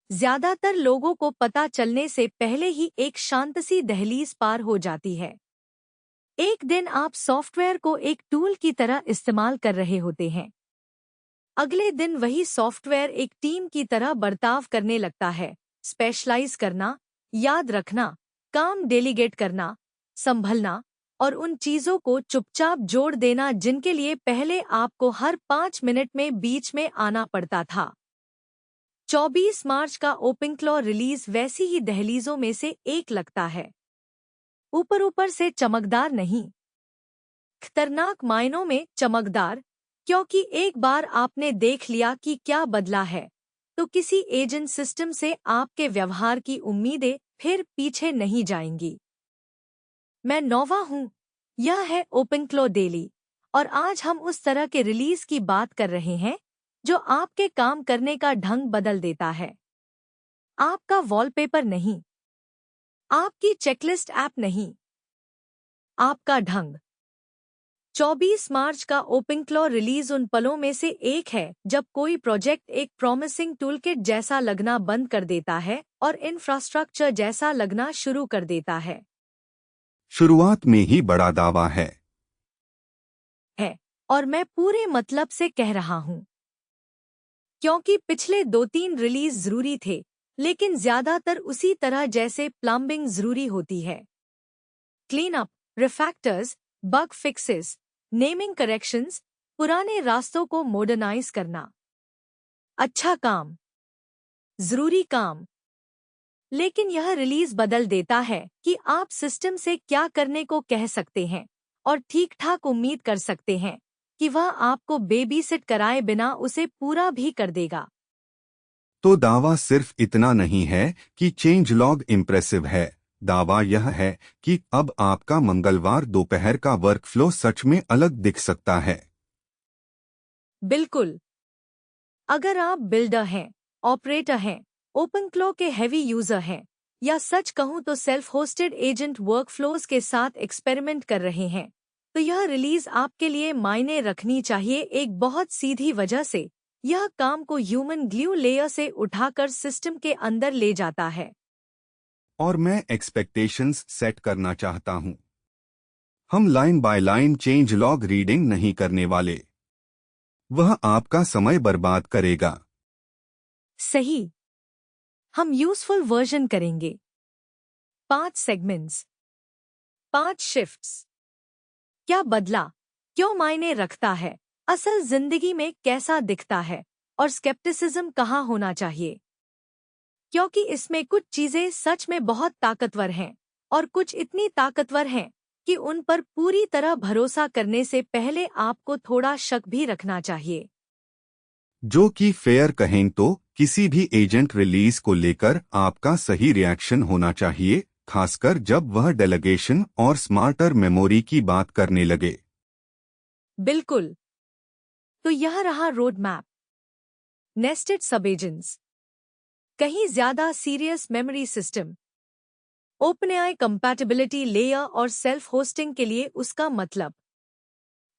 ज्यादातर लोगों को पता चलने से पहले ही एक शांत सी दहलीज पार हो जाती है। एक दिन आप सॉफ्टवेयर को एक टूल की तरह इस्तेमाल कर रहे होते हैं। अगले दिन वही सॉफ्टवेयर एक टीम की तरह बर्ताव करने लगता है। स्पेशलाइज करना, याद रखना, काम डेलीगेट करना, संभलना और उन चीजों को चुपचाप जोड़ देना जिनके लिए पहले आपको हर 5 मिनट में बीच में आना पड़ता था। 24 मार्च का ओपनक्लॉ रिलीज वैसी ही दहलीजों में से एक लगता है। ऊपर ऊपर से चमकदार नहीं, खतरनाक मायनों में चमकदार, क्योंकि एक बार आपने देख लिया कि क्या बदला है तो किसी एजेंट सिस्टम से आपके व्यवहार की उम्मीदें फिर पीछे नहीं जाएंगी। मैं नोवा हूँ, यह है ओपनक्लॉ डेली, और आज हम उस तरह के रिलीज की बात कर रहे हैं जो आपके काम करने का ढंग बदल देता है। आपका वॉलपेपर नहीं, आपकी चेकलिस्ट ऐप नहीं, आपका ढंग। 24 मार्च का ओपनक्लॉ रिलीज उन पलों में से एक है जब कोई प्रोजेक्ट एक प्रॉमिसिंग टूलकिट जैसा लगना बंद कर देता है और इंफ्रास्ट्रक्चर जैसा लगना शुरू कर देता है। शुरुआत में ही बड़ा दावा है। और मैं पूरे मतलब से कह रहा हूँ, क्योंकि पिछले 2-3 रिलीज जरूरी थे, लेकिन ज्यादातर उसी तरह जैसे प्लम्बिंग जरूरी होती है। Clean up, refactors, bug fixes, naming corrections, पुराने रास्तों को मॉडर्नाइज करना। अच्छा काम, जरूरी काम। लेकिन यह रिलीज बदल देता है कि आप सिस्टम से क्या करने को कह सकते हैं और ठीक ठाक उम्मीद कर सकते हैं कि वह आपको बेबीसिट कराए बिना उसे पूरा भी कर देगा। तो दावा सिर्फ इतना नहीं है कि चेंज लॉग इम्प्रेसिव है, दावा यह है कि अब आपका मंगलवार दोपहर का वर्कफ्लो सच में अलग दिख सकता है। बिल्कुल। अगर आप बिल्डर हैं, ऑपरेटर हैं, ओपनक्लॉ के हैवी यूजर हैं, या सच कहूं तो सेल्फ होस्टेड एजेंट वर्कफ्लोज के साथ एक्सपेरिमेंट कर रहे हैं, तो यह रिलीज आपके लिए मायने रखनी चाहिए एक बहुत सीधी वजह से। यह काम को ह्यूमन ग्लू लेयर से उठाकर सिस्टम के अंदर ले जाता है। और मैं एक्सपेक्टेशंस सेट करना चाहता हूं। हम line by line change log reading नहीं करने वाले, वह आपका समय बर्बाद करेगा। सही। हम यूजफुल वर्जन करेंगे। 5 सेगमेंट्स, 5 शिफ्ट्स। क्या बदला, क्यों मायने रखता है, असल जिंदगी में कैसा दिखता है, और स्केप्टिसिज्म कहाँ होना चाहिए। क्योंकि इसमें कुछ चीजें सच में बहुत ताकतवर हैं और कुछ इतनी ताकतवर हैं कि उन पर पूरी तरह भरोसा करने से पहले आपको थोड़ा शक भी रखना चाहिए। जो कि फेयर कहें तो किसी भी एजेंट रिलीज को लेकर आपका सही रिएक्शन होना चाहिए, खासकर जब वह डेलीगेशन और स्मार्टर मेमोरी की बात करने लगे। बिल्कुल। तो यह रहा रोड मैप। नेस्टेड सब एजेंट्स, कहीं ज्यादा serious memory system, OpenAI compatibility layer और सेल्फ होस्टिंग के लिए उसका मतलब,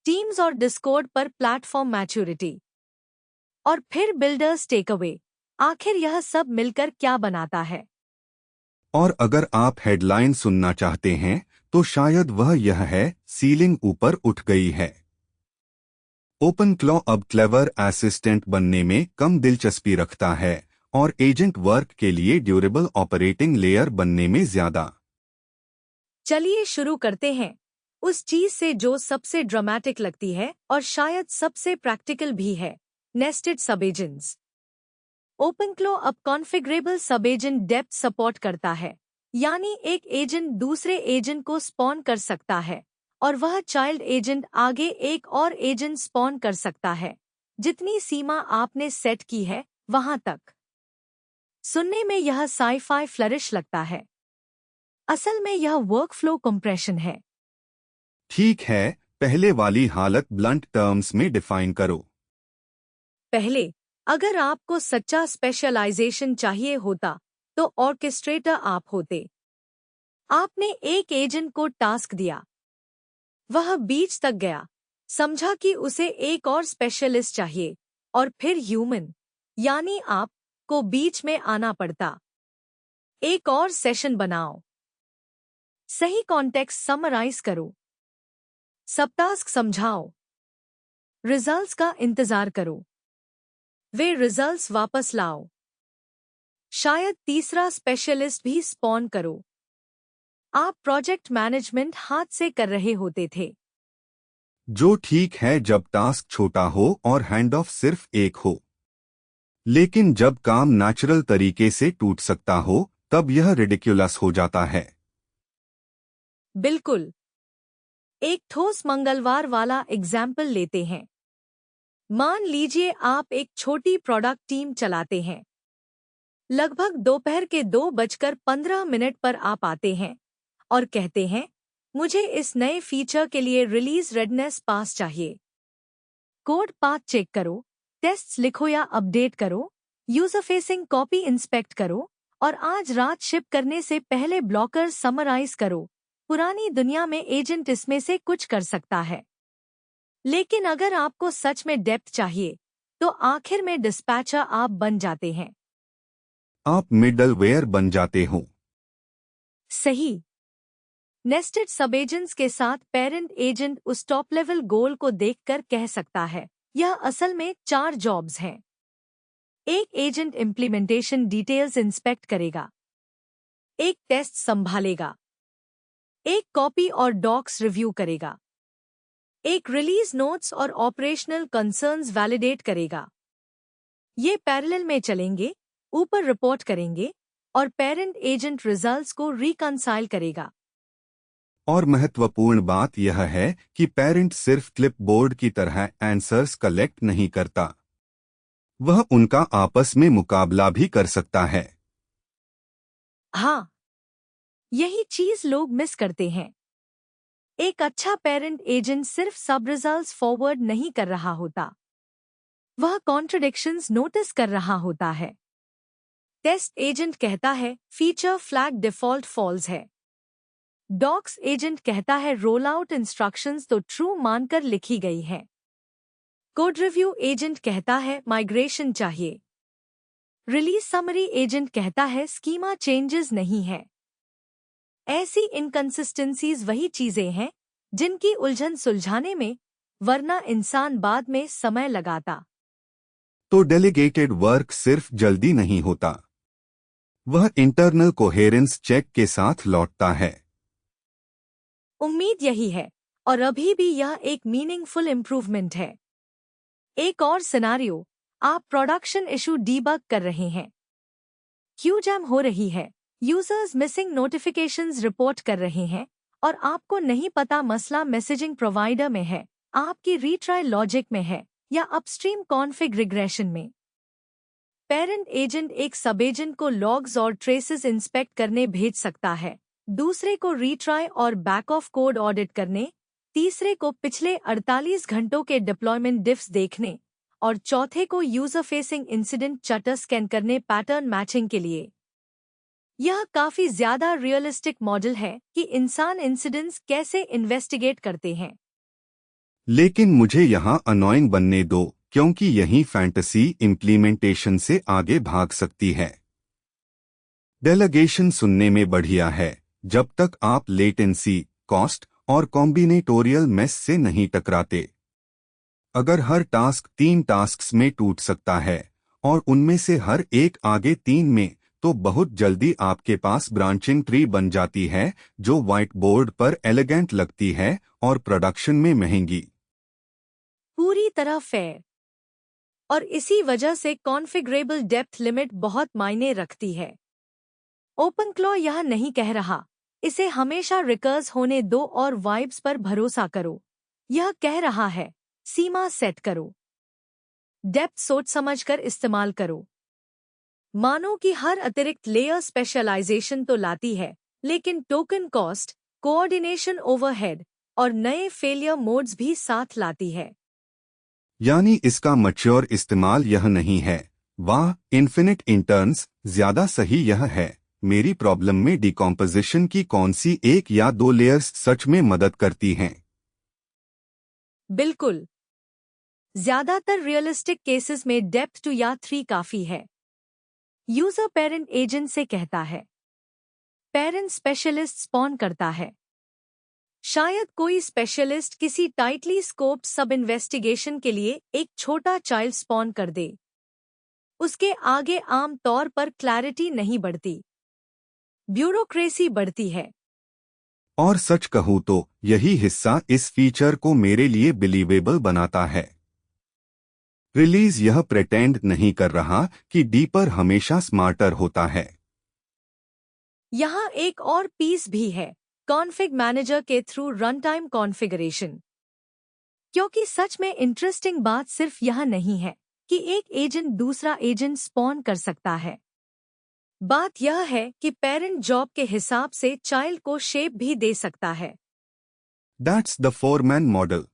टीम्स और डिस्कॉर्ड पर प्लेटफॉर्म मैच्योरिटी, और फिर बिल्डर्स टेकअवे। आखिर यह सब मिलकर क्या बनाता है? और अगर आप हेडलाइन सुनना चाहते हैं तो शायद वह यह है, सीलिंग ऊपर उठ गई है। ओपनक्लॉ अब क्लेवर असिस्टेंट बनने में कम दिलचस्पी रखता है और एजेंट वर्क के लिए ड्यूरेबल ऑपरेटिंग लेयर बनने में ज्यादा। चलिए शुरू करते हैं उस चीज से जो सबसे ड्रामेटिक लगती है और शायद सबसे प्रैक्टिकल भी है, नेस्टेड सब एजेंट्स। ओपनक्लॉ अब कॉन्फ़िगरेबल सब एजेंट डेप्थ सपोर्ट करता है, यानी एक एजेंट दूसरे एजेंट को स्पॉन कर सकता है और वह चाइल्ड एजेंट आगे एक और एजेंट स्पॉन कर सकता है, जितनी सीमा आपने सेट की है वहां तक। सुनने में यह साई-फाई फ्लरिश लगता है। असल में यह वर्कफ्लो कंप्रेशन है। ठीक है, पहले वाली हालत ब्लंट टर्म्स में डिफाइन करो। पहले, अगर आपको सच्चा स्पेशलाइजेशन चाहिए होता तो ऑर्केस्ट्रेटर आप होते। आपने एक एजेंट को टास्क दिया, वह बीच तक गया, समझा कि उसे एक और स्पेशलिस्ट चाहिए, और फिर ह्यूमन, यानी आप, को बीच में आना पड़ता। एक और सेशन बनाओ। सही कॉन्टेक्स्ट समराइज करो। सबटास्क समझाओ। रिजल्ट्स का इंतजार करो। वे रिजल्ट्स वापस लाओ। शायद तीसरा स्पेशलिस्ट भी स्पॉन करो। आप प्रोजेक्ट मैनेजमेंट हाथ से कर रहे होते थे। जो ठीक है जब टास्क छोटा हो और हैंड ऑफ सिर्फ एक हो, लेकिन जब काम नेचुरल तरीके से टूट सकता हो तब यह रिडिक्युलस हो जाता है। बिल्कुल। एक ठोस मंगलवार वाला एग्जाम्पल लेते हैं। मान लीजिए आप एक छोटी प्रोडक्ट टीम चलाते हैं। लगभग दोपहर के 2:15 पर आप आते हैं और कहते हैं, मुझे इस नए फीचर के लिए रिलीज रेडनेस पास चाहिए। कोड पाथ चेक करो, टेस्ट्स लिखो या अपडेट करो, यूजर फेसिंग कॉपी इंस्पेक्ट करो और आज रात शिप करने से पहले ब्लॉकर समराइज करो। पुरानी दुनिया में एजेंट इसमें से कुछ कर सकता है। लेकिन अगर आपको सच में डेप्थ चाहिए तो आखिर में डिस्पैचर आप बन जाते हैं। आप मिडलवेयर बन जाते हो। सही। नेस्टेड सब एजेंट्स के साथ पेरेंट एजेंट उस टॉप लेवल गोल को देखकर कह सकता है, यह असल में 4 जॉब्स हैं। एक एजेंट इम्प्लीमेंटेशन डिटेल्स इंस्पेक्ट करेगा, एक टेस्ट संभालेगा, एक कॉपी और डॉक्स रिव्यू करेगा, एक रिलीज नोट्स और ऑपरेशनल कंसर्न्स वैलिडेट करेगा। ये पैरेलल में चलेंगे, ऊपर रिपोर्ट करेंगे और पेरेंट एजेंट रिजल्ट्स को रिकंसाइल करेगा। और महत्वपूर्ण बात यह है कि पेरेंट सिर्फ क्लिपबोर्ड की तरह आंसर्स कलेक्ट नहीं करता, वह उनका आपस में मुकाबला भी कर सकता है। हाँ, यही चीज लोग मिस करते हैं। एक अच्छा पेरेंट एजेंट सिर्फ सब रिजल्ट्स फॉरवर्ड नहीं कर रहा होता, वह कॉन्ट्रडिक्शंस नोटिस कर रहा होता है। टेस्ट एजेंट कहता है फीचर फ्लैग डिफॉल्ट फॉल्स है। डॉक्स एजेंट कहता है रोल आउट इंस्ट्रक्शंस तो ट्रू मानकर लिखी गई है। कोड रिव्यू एजेंट कहता है माइग्रेशन चाहिए। रिलीज समरी एजेंट कहता है स्कीमा चेंजेस नहीं है। ऐसी इनकंसिस्टेंसीज वही चीजें हैं जिनकी उलझन सुलझाने में वरना इंसान बाद में समय लगाता। तो डेलीगेटेड वर्क सिर्फ जल्दी नहीं होता, वह इंटरनल कोहेरेंस चेक के साथ लौटता है। उम्मीद यही है और अभी भी यह एक मीनिंगफुल इम्प्रूवमेंट है। एक और सिनारियो, आप प्रोडक्शन इशू डीबग कर रहे हैं। क्यू जैम हो रही है, यूजर्स मिसिंग नोटिफिकेशंस रिपोर्ट कर रहे हैं और आपको नहीं पता मसला मैसेजिंग प्रोवाइडर में है, आपकी रीट्राई लॉजिक में है या अपस्ट्रीम कॉन्फ़िग रिग्रेशन में। पेरेंट एजेंट एक सब एजेंट को लॉग्स और ट्रेसेस इंस्पेक्ट करने भेज सकता है, दूसरे को रीट्राई और बैक ऑफ कोड ऑडिट करने, तीसरे को पिछले 48 घंटों के डिप्लॉयमेंट डिफ्स देखने और चौथे को यूजर फेसिंग इंसिडेंट चटर स्कैन करने पैटर्न मैचिंग के लिए। यह काफी ज्यादा रियलिस्टिक मॉडल है कि इंसान इंसिडेंट्स कैसे इन्वेस्टिगेट करते हैं। लेकिन मुझे यहाँ अनोइंग बनने दो, क्योंकि यही फैंटेसी इम्प्लीमेंटेशन से आगे भाग सकती है। डेलीगेशन सुनने में बढ़िया है जब तक आप लेटेंसी, कॉस्ट और कॉम्बिनेटोरियल मेस से नहीं टकराते। अगर हर टास्क 3 टास्क्स में टूट सकता है और उनमें से हर एक आगे 3 में, तो बहुत जल्दी आपके पास ब्रांचिंग ट्री बन जाती है जो व्हाइट बोर्ड पर एलिगेंट लगती है और प्रोडक्शन में महंगी। पूरी तरह फेयर। और इसी वजह से कॉन्फ़िगरेबल डेप्थ लिमिट बहुत मायने रखती है। ओपनक्लॉ यह नहीं कह रहा, इसे हमेशा रिकर्स होने दो और वाइब्स पर भरोसा करो। यह कह रहा है, सीमा सेट करो। डेप्थ सोच समझकर इस्तेमाल करो। मानो कि हर अतिरिक्त लेयर स्पेशलाइजेशन तो लाती है, लेकिन टोकन कॉस्ट, कोऑर्डिनेशन ओवरहेड और नए फेलियर मोड्स भी साथ लाती है। यानी इसका मैच्योर इस्तेमाल यह नहीं है, वाह इन्फिनिट इंटर्न्स, ज्यादा सही यह है, मेरी प्रॉब्लम में डिकॉम्पोजिशन की कौन सी 1 या 2 लेयर्स सच में मदद करती हैं। बिल्कुल। ज्यादातर रियलिस्टिक केसेस में डेप्थ 2 या 3 काफी है। यूजर पेरेंट एजेंट से कहता है, पेरेंट स्पेशलिस्ट स्पॉन करता है। शायद कोई स्पेशलिस्ट किसी टाइटली स्कोप्ड सब इन्वेस्टिगेशन के लिए एक छोटा चाइल्ड स्पॉन कर दे। उसके आगे आम तौर पर क्लैरिटी नहीं बढ़ती, ब्यूरोक्रेसी बढ़ती है। और सच कहूँ तो यही हिस्सा इस फीचर को मेरे लिए बिलीवेबल बनाता है। रिलीज यह प्रेटेंड नहीं कर रहा कि डीपर हमेशा स्मार्टर होता है। यहाँ एक और पीस भी है, कॉन्फ़िग मैनेजर के थ्रू रन टाइम कॉन्फ़िगरेशन। क्योंकि सच में इंटरेस्टिंग बात सिर्फ यह नहीं है कि एक एजेंट दूसरा एजेंट स्पॉन कर सकता है। बात यह है कि पेरेंट जॉब के हिसाब से चाइल्ड को शेप भी दे सकता है। That's the foreman model.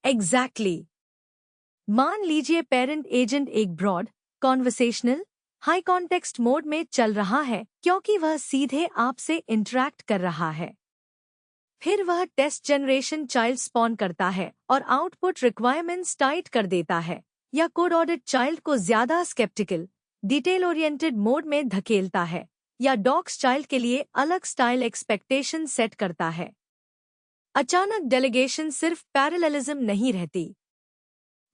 Exactly. मान लीजिए पेरेंट एजेंट एक broad, conversational, high context mode में चल रहा है क्योंकि वह सीधे आपसे इंटरैक्ट कर रहा है। फिर वह टेस्ट जनरेशन चाइल्ड स्पॉन करता है और आउटपुट रिक्वायरमेंट्स टाइट कर देता है, या कोड ऑडिट चाइल्ड को ज्यादा स्केप्टिकल, डिटेल ओरिएंटेड मोड में धकेलता है, या डॉक्स चाइल्ड के लिए अलग स्टाइल एक्सपेक्टेशन सेट करता है। अचानक डेलीगेशन सिर्फ पैरेललिज्म नहीं रहती,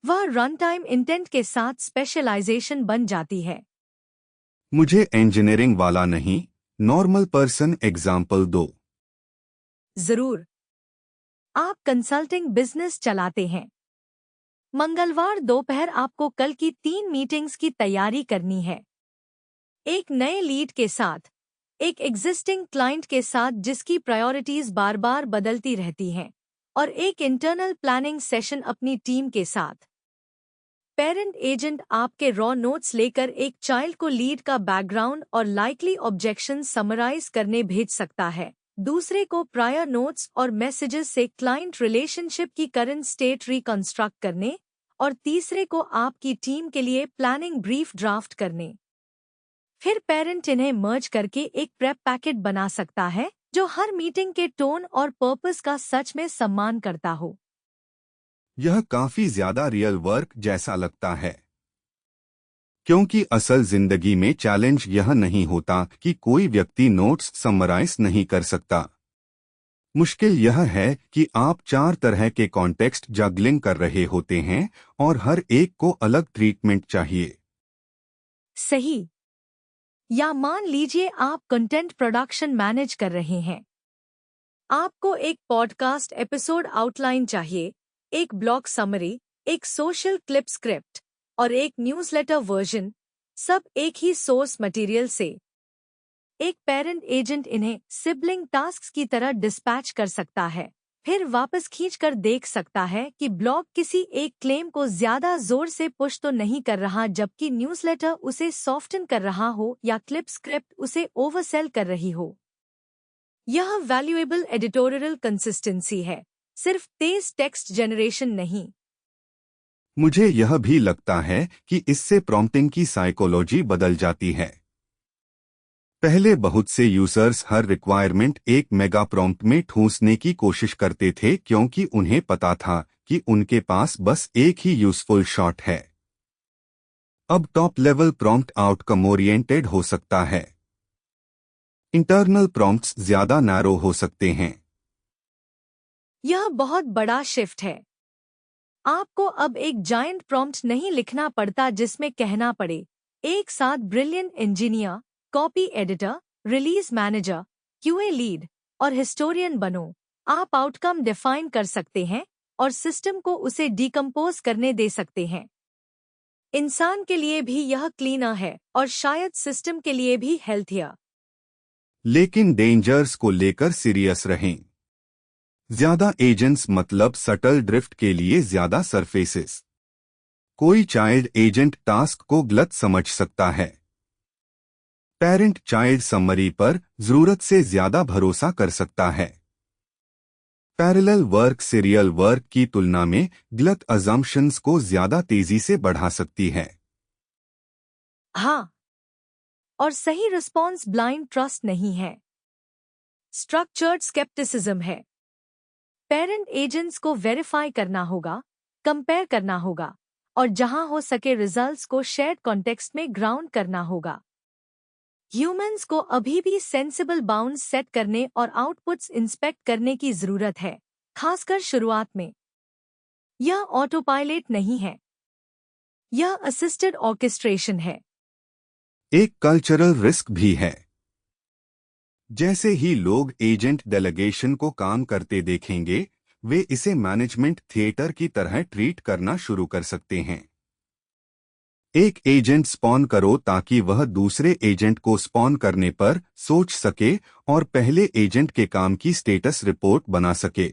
वह रन टाइम इंटेंट के साथ स्पेशलाइजेशन बन जाती है। मुझे इंजीनियरिंग वाला नहीं, नॉर्मल पर्सन एग्जाम्पल दो। जरूर। आप कंसल्टिंग बिजनेस चलाते हैं। मंगलवार दोपहर आपको कल की 3 मीटिंग्स की तैयारी करनी है। एक नए लीड के साथ, एक एग्जिस्टिंग क्लाइंट के साथ जिसकी प्रायोरिटीज बार बार बदलती रहती हैं, और एक इंटरनल प्लानिंग सेशन अपनी टीम के साथ। पेरेंट एजेंट आपके रॉ नोट्स लेकर एक चाइल्ड को लीड का बैकग्राउंड और लाइकली ऑब्जेक्शन समराइज करने भेज सकता है, दूसरे को प्रायर नोट्स और मैसेजेस से क्लाइंट रिलेशनशिप की करंट स्टेट रिकंस्ट्रक्ट करने, और तीसरे को आपकी टीम के लिए प्लानिंग ब्रीफ ड्राफ्ट करने। फिर पेरेंट इन्हें मर्ज करके एक प्रेप पैकेट बना सकता है जो हर मीटिंग के टोन और पर्पस का सच में सम्मान करता हो। यह काफी ज्यादा रियल वर्क जैसा लगता है, क्योंकि असल जिंदगी में चैलेंज यह नहीं होता कि कोई व्यक्ति नोट्स समराइज नहीं कर सकता। मुश्किल यह है कि आप 4 तरह के कॉन्टेक्स्ट जगलिंग कर रहे होते हैं और हर एक को अलग ट्रीटमेंट चाहिए। सही। या मान लीजिए आप कंटेंट प्रोडक्शन मैनेज कर रहे हैं। आपको एक पॉडकास्ट एपिसोड आउटलाइन चाहिए, एक ब्लॉग समरी, एक सोशल क्लिप स्क्रिप्ट और एक न्यूज़लेटर वर्जन, सब एक ही सोर्स मटेरियल से। एक पेरेंट एजेंट इन्हें सिबलिंग टास्क्स की तरह डिस्पैच कर सकता है, फिर वापस खींचकर देख सकता है कि ब्लॉग किसी एक क्लेम को ज्यादा जोर से पुश तो नहीं कर रहा जबकि न्यूज़लेटर उसे सॉफ्टन कर रहा हो या क्लिप स्क्रिप्ट उसे ओवरसेल कर रही हो। यह वैल्यूएबल एडिटोरियल कंसिस्टेंसी है, सिर्फ तेज टेक्स्ट जनरेशन नहीं। मुझे यह भी लगता है कि इससे प्रॉम्प्टिंग की साइकोलॉजी बदल जाती है। पहले बहुत से यूजर्स हर रिक्वायरमेंट एक मेगा प्रॉम्प्ट में ठूंसने की कोशिश करते थे क्योंकि उन्हें पता था कि उनके पास बस एक ही यूजफुल शॉट है। अब top level prompt outcome oriented हो सकता है। इंटरनल प्रॉम्प्ट्स ज्यादा नैरो हो सकते हैं। यह बहुत बड़ा शिफ्ट है। आपको अब एक जायंट प्रॉम्प्ट नहीं लिखना पड़ता जिसमें कहना पड़े, एक साथ brilliant engineer, copy editor, release manager, QA lead और हिस्टोरियन बनो। आप आउटकम डिफाइन कर सकते हैं और सिस्टम को उसे डिकम्पोज करने दे सकते हैं। इंसान के लिए भी यह क्लीनर है और शायद सिस्टम के लिए भी हेल्थियर। लेकिन डेंजर्स को लेकर सीरियस रहें। ज्यादा एजेंट्स मतलब सटल ड्रिफ्ट के लिए ज्यादा सरफेसेस। कोई चाइल्ड एजेंट टास्क को गलत समझ सकता है। पेरेंट चाइल्ड समरी पर जरूरत से ज्यादा भरोसा कर सकता है। पैरेलल वर्क सीरियल वर्क की तुलना में गलत अजम्पशंस को ज्यादा तेजी से बढ़ा सकती है। हाँ, और सही रिस्पॉन्स ब्लाइंड ट्रस्ट नहीं है, स्ट्रक्चर्ड स्केप्टिसिज्म है। पेरेंट एजेंट्स को वेरीफाई करना होगा, कंपेयर करना होगा और जहां हो सके रिजल्ट्स को शेयर्ड कॉन्टेक्स्ट में ग्राउंड करना होगा। ह्यूमंस को अभी भी सेंसिबल बाउंड्स सेट करने और आउटपुट्स इंस्पेक्ट करने की जरूरत है, खासकर शुरुआत में। यह ऑटो पायलट नहीं है, यह असिस्टेड ऑर्केस्ट्रेशन है। एक कल्चरल रिस्क भी है। जैसे ही लोग एजेंट डेलीगेशन को काम करते देखेंगे, वे इसे मैनेजमेंट थिएटर की तरह ट्रीट करना शुरू कर सकते हैं। एक एजेंट स्पॉन करो ताकि वह दूसरे एजेंट को स्पॉन करने पर सोच सके और पहले एजेंट के काम की स्टेटस रिपोर्ट बना सके,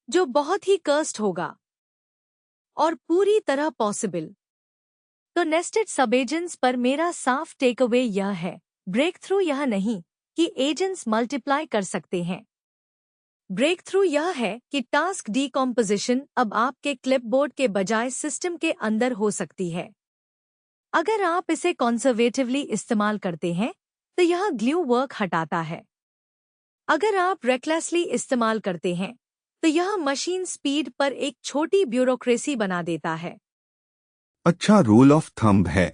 जो बहुत ही कर्स्ड होगा और पूरी तरह पॉसिबल। तो नेस्टेड सब एजेंट्स पर मेरा साफ टेक अवे यह है, ब्रेक थ्रू यह नहीं कि एजेंट्स मल्टीप्लाई कर सकते हैं। ब्रेक थ्रू यह है कि टास्क डीकॉम्पोजिशन अब आपके क्लिपबोर्ड के बजाय सिस्टम के अंदर हो सकती है। अगर आप इसे कंजर्वेटिवली इस्तेमाल करते हैं तो यह ग्लू वर्क हटाता है। अगर आप रेकलेसली इस्तेमाल करते हैं तो यह मशीन स्पीड पर एक छोटी ब्यूरोक्रेसी बना देता है। अच्छा रूल ऑफ थंब है।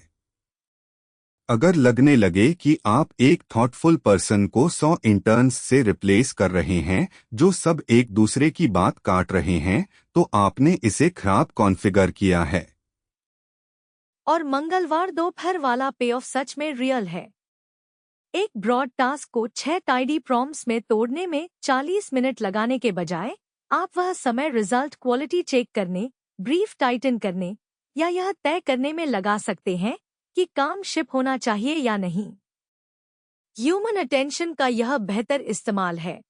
अगर लगने लगे कि आप एक थॉटफुल पर्सन को 100 इंटर्न्स से रिप्लेस कर रहे हैं जो सब एक दूसरे की बात काट रहे हैं, तो आपने इसे खराब कॉन्फ़िगर किया है। और मंगलवार दोपहर वाला पे ऑफ सच में रियल है। एक ब्रॉड टास्क को 6 टाइडी प्रॉम्प्ट्स में तोड़ने में 40 मिनट लगाने के बजाय आप वह समय रिजल्ट क्वालिटी चेक करने, ब्रीफ टाइटन करने या यह तय करने में लगा सकते हैं कि काम शिप होना चाहिए या नहीं। ह्यूमन अटेंशन का यह बेहतर इस्तेमाल है।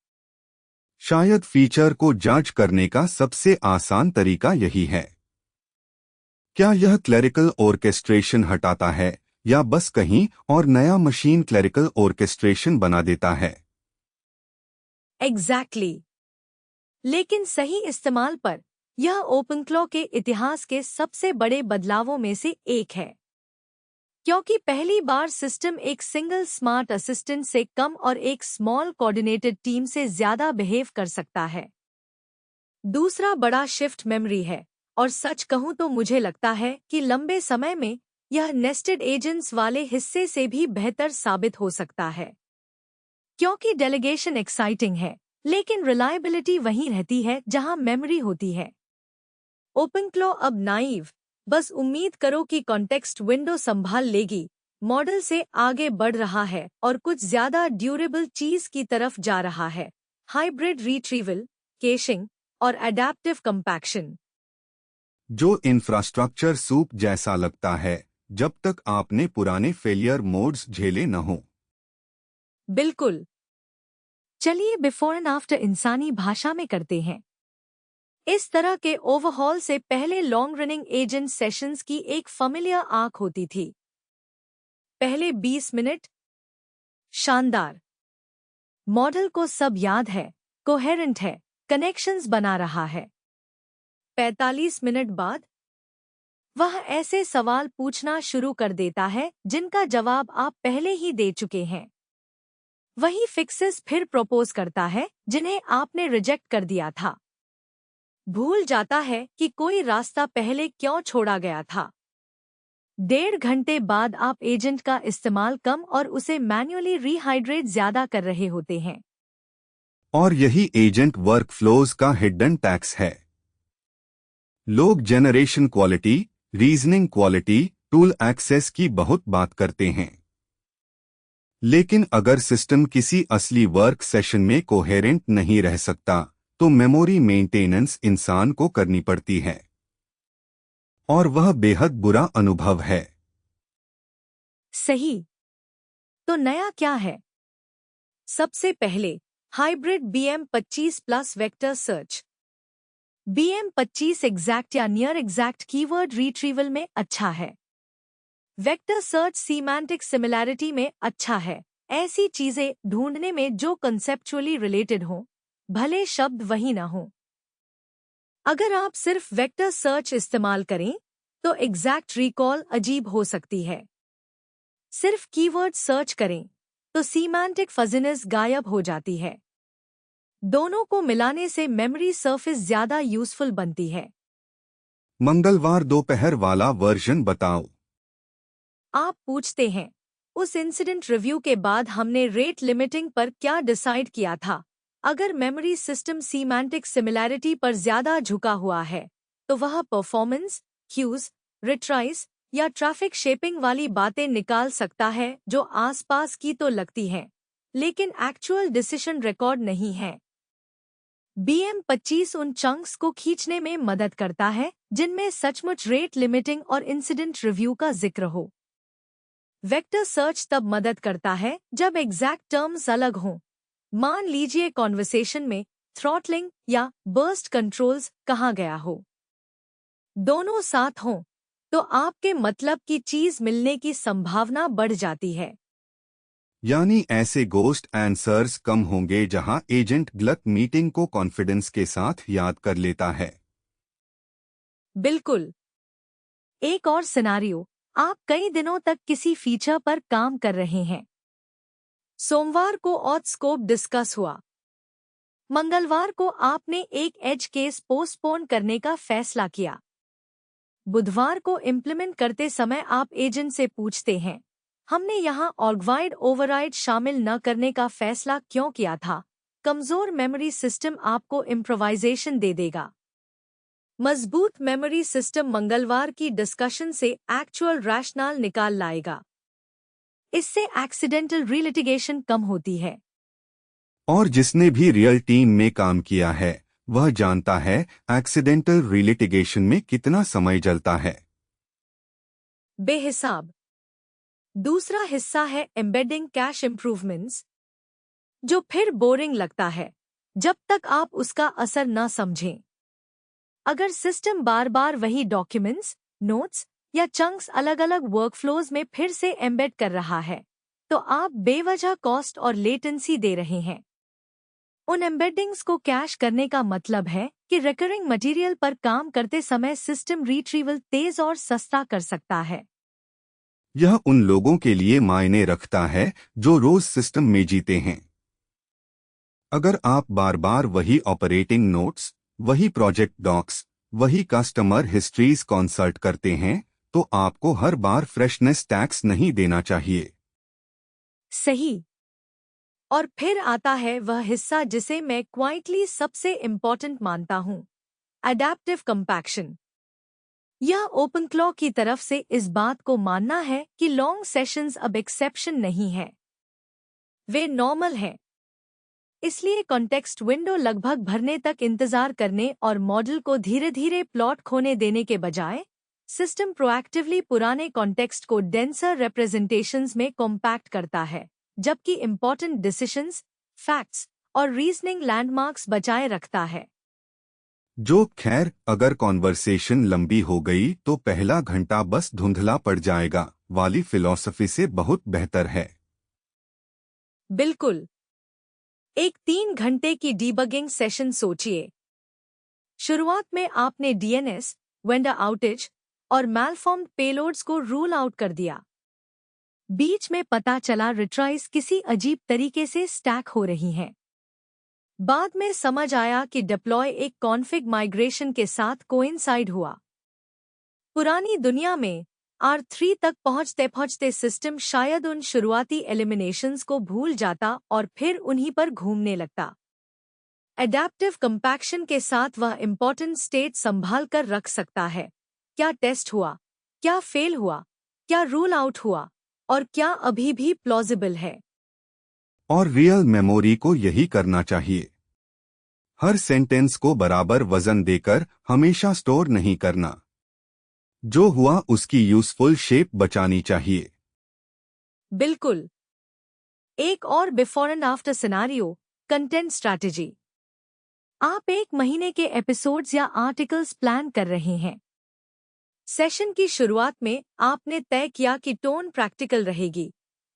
शायद फीचर को जज करने का सबसे आसान तरीका यही है। क्या यह क्लरिकल ऑर्केस्ट्रेशन हटाता है या बस कहीं और नया मशीन क्लरिकल ऑर्केस्ट्रेशन बना देता है? एग्जैक्टली। लेकिन सही इस्तेमाल पर यह ओपनक्लॉ के इतिहास के सबसे बड़े बदलावों में से एक है, क्योंकि पहली बार सिस्टम एक सिंगल स्मार्ट असिस्टेंट से कम और एक स्मॉल कोऑर्डिनेटेड टीम से ज्यादा बिहेव कर सकता है। दूसरा बड़ा शिफ्ट मेमोरी है, और सच कहूं तो मुझे लगता है कि लंबे समय में यह नेस्टेड एजेंट्स वाले हिस्से से भी बेहतर साबित हो सकता है। क्योंकि डेलीगेशन एक्साइटिंग है, लेकिन रिलायबिलिटी वहीं रहती है जहां मेमोरी होती है। ओपनक्लॉ अब नाइव, बस उम्मीद करो कि कॉन्टेक्स्ट विंडो संभाल लेगी, मॉडल से आगे बढ़ रहा है और कुछ ज्यादा ड्यूरेबल चीज की तरफ जा रहा है। हाइब्रिड रिट्रीवल, कैशिंग और एडेप्टिव कंपैक्शन। जो इंफ्रास्ट्रक्चर सूप जैसा लगता है जब तक आपने पुराने फेलियर मोड्स झेले न हो। बिल्कुल। चलिए बिफोर एंड आफ्टर इंसानी भाषा में करते हैं। इस तरह के ओवरहॉल से पहले लॉन्ग रनिंग एजेंट सेशंस की एक फैमिलियर आंख होती थी। पहले 20 मिनट शानदार, मॉडल को सब याद है, कोहेरेंट है, कनेक्शंस बना रहा है। 45 मिनट बाद वह ऐसे सवाल पूछना शुरू कर देता है जिनका जवाब आप पहले ही दे चुके हैं। वही फिक्सेस फिर प्रपोज करता है जिन्हें आपने रिजेक्ट कर दिया था। भूल जाता है कि कोई रास्ता पहले क्यों छोड़ा गया था। 1.5 घंटे बाद आप एजेंट का इस्तेमाल कम और उसे मैन्युअली रीहाइड्रेट ज्यादा कर रहे होते हैं। और यही एजेंट वर्कफ्लोज का हिडन टैक्स है। लोग generation quality, reasoning quality, tool access की बहुत बात करते हैं, लेकिन अगर सिस्टम किसी असली वर्क सेशन में कोहेरेंट नहीं रह सकता तो मेमोरी मेंटेनेंस इंसान को करनी पड़ती है, और वह बेहद बुरा अनुभव है। सही। तो नया क्या है? सबसे पहले hybrid BM25 plus vector search. BM25 exact या नियर एग्जैक्ट कीवर्ड रिट्रीवल में अच्छा है। वेक्टर सर्च सीमेंटिक सिमिलैरिटी में अच्छा है, ऐसी चीजें ढूंढने में जो कंसेप्चुअली रिलेटेड हों, भले शब्द वही न हों। अगर आप सिर्फ वेक्टर सर्च इस्तेमाल करें तो एग्जैक्ट रिकॉल अजीब हो सकती है। सिर्फ कीवर्ड सर्च करें तो सीमेंटिक फजीनेस गायब हो जाती है। दोनों को मिलाने से मेमोरी सरफेस ज्यादा यूजफुल बनती है। मंगलवार दोपहर वाला वर्जन बताओ। आप पूछते हैं, उस इंसिडेंट रिव्यू के बाद हमने रेट लिमिटिंग पर क्या डिसाइड किया था? अगर मेमोरी सिस्टम सीमेंटिक सिमिलैरिटी पर ज्यादा झुका हुआ है, तो वह परफॉर्मेंस, क्यूज, रिट्राइज या ट्रैफिक शेपिंग वाली बातें निकाल सकता है जो आसपास की तो लगती हैं, लेकिन एक्चुअल डिसीजन रिकॉर्ड नहीं है। BM25 उन चंक्स को खींचने में मदद करता है जिनमें सचमुच रेट लिमिटिंग और इंसिडेंट रिव्यू का जिक्र हो। वेक्टर सर्च तब मदद करता है जब एग्जैक्ट टर्म्स अलग हों। मान लीजिए कॉन्वर्सेशन में थ्रॉटलिंग या बर्स्ट कंट्रोल्स कहा गया हो। दोनों साथ हों तो आपके मतलब की चीज मिलने की संभावना बढ़ जाती है। यानी ऐसे गोस्ट आंसर्स कम होंगे जहां एजेंट गलत मीटिंग को कॉन्फिडेंस के साथ याद कर लेता है। बिल्कुल। एक और सिनारियो, आप कई दिनों तक किसी फीचर पर काम कर रहे हैं। सोमवार को ऑथ स्कोप डिस्कस हुआ। मंगलवार को आपने एक एज केस पोस्टपोन करने का फैसला किया। बुधवार को इम्प्लीमेंट करते समय आप एजेंट से पूछते हैं, हमने यहाँ ऑर्गवाइड ओवरराइड शामिल न करने का फैसला क्यों किया था? कमजोर मेमोरी सिस्टम आपको इम्प्रोवाइजेशन दे देगा। मजबूत मेमोरी सिस्टम मंगलवार की डिस्कशन से एक्चुअल रैशनल निकाल लाएगा। इससे एक्सीडेंटल रीलिटिगेशन कम होती है। और जिसने भी रियल टीम में काम किया है वह जानता है एक्सीडेंटल रिलिटिगेशन में कितना समय जलता है। बेहिसाब। दूसरा हिस्सा है एम्बेडिंग कैश इम्प्रूवमेंट्स, जो फिर बोरिंग लगता है जब तक आप उसका असर न समझें। अगर सिस्टम बार बार वही डॉक्यूमेंट्स, नोट्स या चंक्स अलग अलग वर्कफ्लोज में फिर से एम्बेड कर रहा है, तो आप बेवजह कॉस्ट और लेटेंसी दे रहे हैं। उन एम्बेडिंग्स को कैश करने का मतलब है कि रिकरिंग मटेरियल पर काम करते समय सिस्टम रिट्रीवल तेज और सस्ता कर सकता है। यह उन लोगों के लिए मायने रखता है जो रोज सिस्टम में जीते हैं। अगर आप बार बार वही ऑपरेटिंग नोट्स, वही प्रोजेक्ट डॉक्स, वही कस्टमर हिस्ट्रीज कंसल्ट करते हैं तो आपको हर बार फ्रेशनेस टैक्स नहीं देना चाहिए। सही। और फिर आता है वह हिस्सा जिसे मैं क्वाइटली सबसे इम्पोर्टेंट मानता हूँ, अडैप्टिव कंपैक्शन। यह ओपनक्लॉ की तरफ से इस बात को मानना है कि लॉन्ग सेशंस अब एक्सेप्शन नहीं है, वे नॉर्मल हैं। इसलिए कॉन्टेक्स्ट विंडो लगभग भरने तक इंतजार करने और मॉडल को धीरे धीरे प्लॉट खोने देने के बजाय सिस्टम प्रोएक्टिवली पुराने कॉन्टेक्स्ट को डेंसर रिप्रेजेंटेशंस में कॉम्पैक्ट करता है, जबकि इम्पोर्टेंट डिसीजंस, फैक्ट्स और रीजनिंग लैंडमार्क्स बचाए रखता है। जो खैर अगर कॉन्वर्सेशन लंबी हो गई तो पहला घंटा बस धुंधला पड़ जाएगा वाली फिलॉसफी से बहुत बेहतर है। बिल्कुल। एक 3 घंटे की डीबगिंग सेशन सोचिए। शुरुआत में आपने DNS, वेंडर आउटेज और मैलफॉर्म्ड पेलोड्स को रूल आउट कर दिया। बीच में पता चला रिट्राइज किसी अजीब तरीके से स्टैक हो रही हैं। बाद में समझ आया कि डिप्लॉय एक कॉन्फ़िग माइग्रेशन के साथ कोइंसाइड हुआ। पुरानी दुनिया में R3 तक पहुंचते पहुंचते सिस्टम शायद उन शुरुआती एलिमिनेशंस को भूल जाता और फिर उन्हीं पर घूमने लगता। एडैप्टिव कंपैक्शन के साथ वह इम्पोर्टेंट स्टेट संभाल कर रख सकता है। क्या टेस्ट हुआ, क्या फेल हुआ, क्या रूल आउट हुआ और क्या अभी भी प्लॉजिबल है। और रियल मेमोरी को यही करना चाहिए। हर सेंटेंस को बराबर वजन देकर हमेशा स्टोर नहीं करना। जो हुआ उसकी यूजफुल शेप बचानी चाहिए। बिल्कुल। एक और before and after scenario, content strategy. आप 1 महीने के एपिसोड्स या आर्टिकल्स प्लान कर रहे हैं। सेशन की शुरुआत में आपने तय किया कि टोन प्रैक्टिकल रहेगी,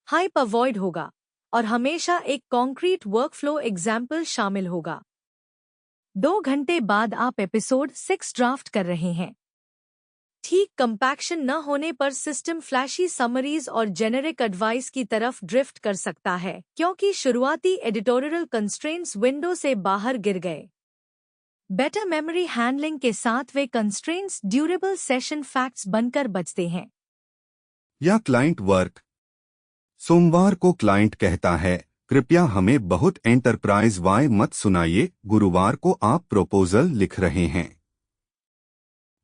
हाइप अवॉइड होगा और हमेशा एक कॉन्क्रीट वर्कफ्लो एग्जाम्पल शामिल होगा। 2 घंटे बाद आप एपिसोड 6 ड्राफ्ट कर रहे हैं। ठीक कंपैक्शन न होने पर सिस्टम फ्लैशी समरीज और जेनेरिक एडवाइस की तरफ ड्रिफ्ट कर सकता है क्योंकि शुरुआती एडिटोरियल कंस्ट्रेंट्स विंडो से बाहर गिर गए। बेटर मेमोरी हैंडलिंग के साथ वे कंस्ट्रेंट्स ड्यूरेबल सेशन फैक्ट्स बनकर बचते हैं। या क्लाइंट वर्क। सोमवार को क्लाइंट कहता है, कृपया हमें बहुत एंटरप्राइज वाई मत सुनाइए, गुरुवार को आप प्रपोजल लिख रहे हैं।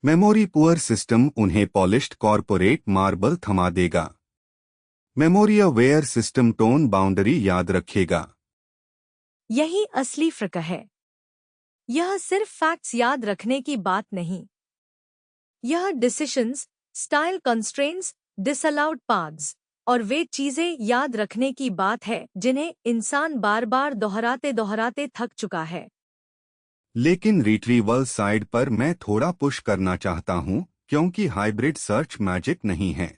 मेमोरी पुअर सिस्टम उन्हें पॉलिश्ड कॉर्पोरेट मार्बल थमा देगा। Memory aware system tone boundary याद रखेगा। यही असली फर्क है। यह सिर्फ फैक्ट्स याद रखने की बात नहीं, यह decisions, style constraints, disallowed paths और वे चीजें याद रखने की बात है जिन्हें इंसान बार बार दोहराते दोहराते थक चुका है। लेकिन रिट्रीवल साइड पर मैं थोड़ा पुश करना चाहता हूं, क्योंकि हाइब्रिड सर्च मैजिक नहीं है।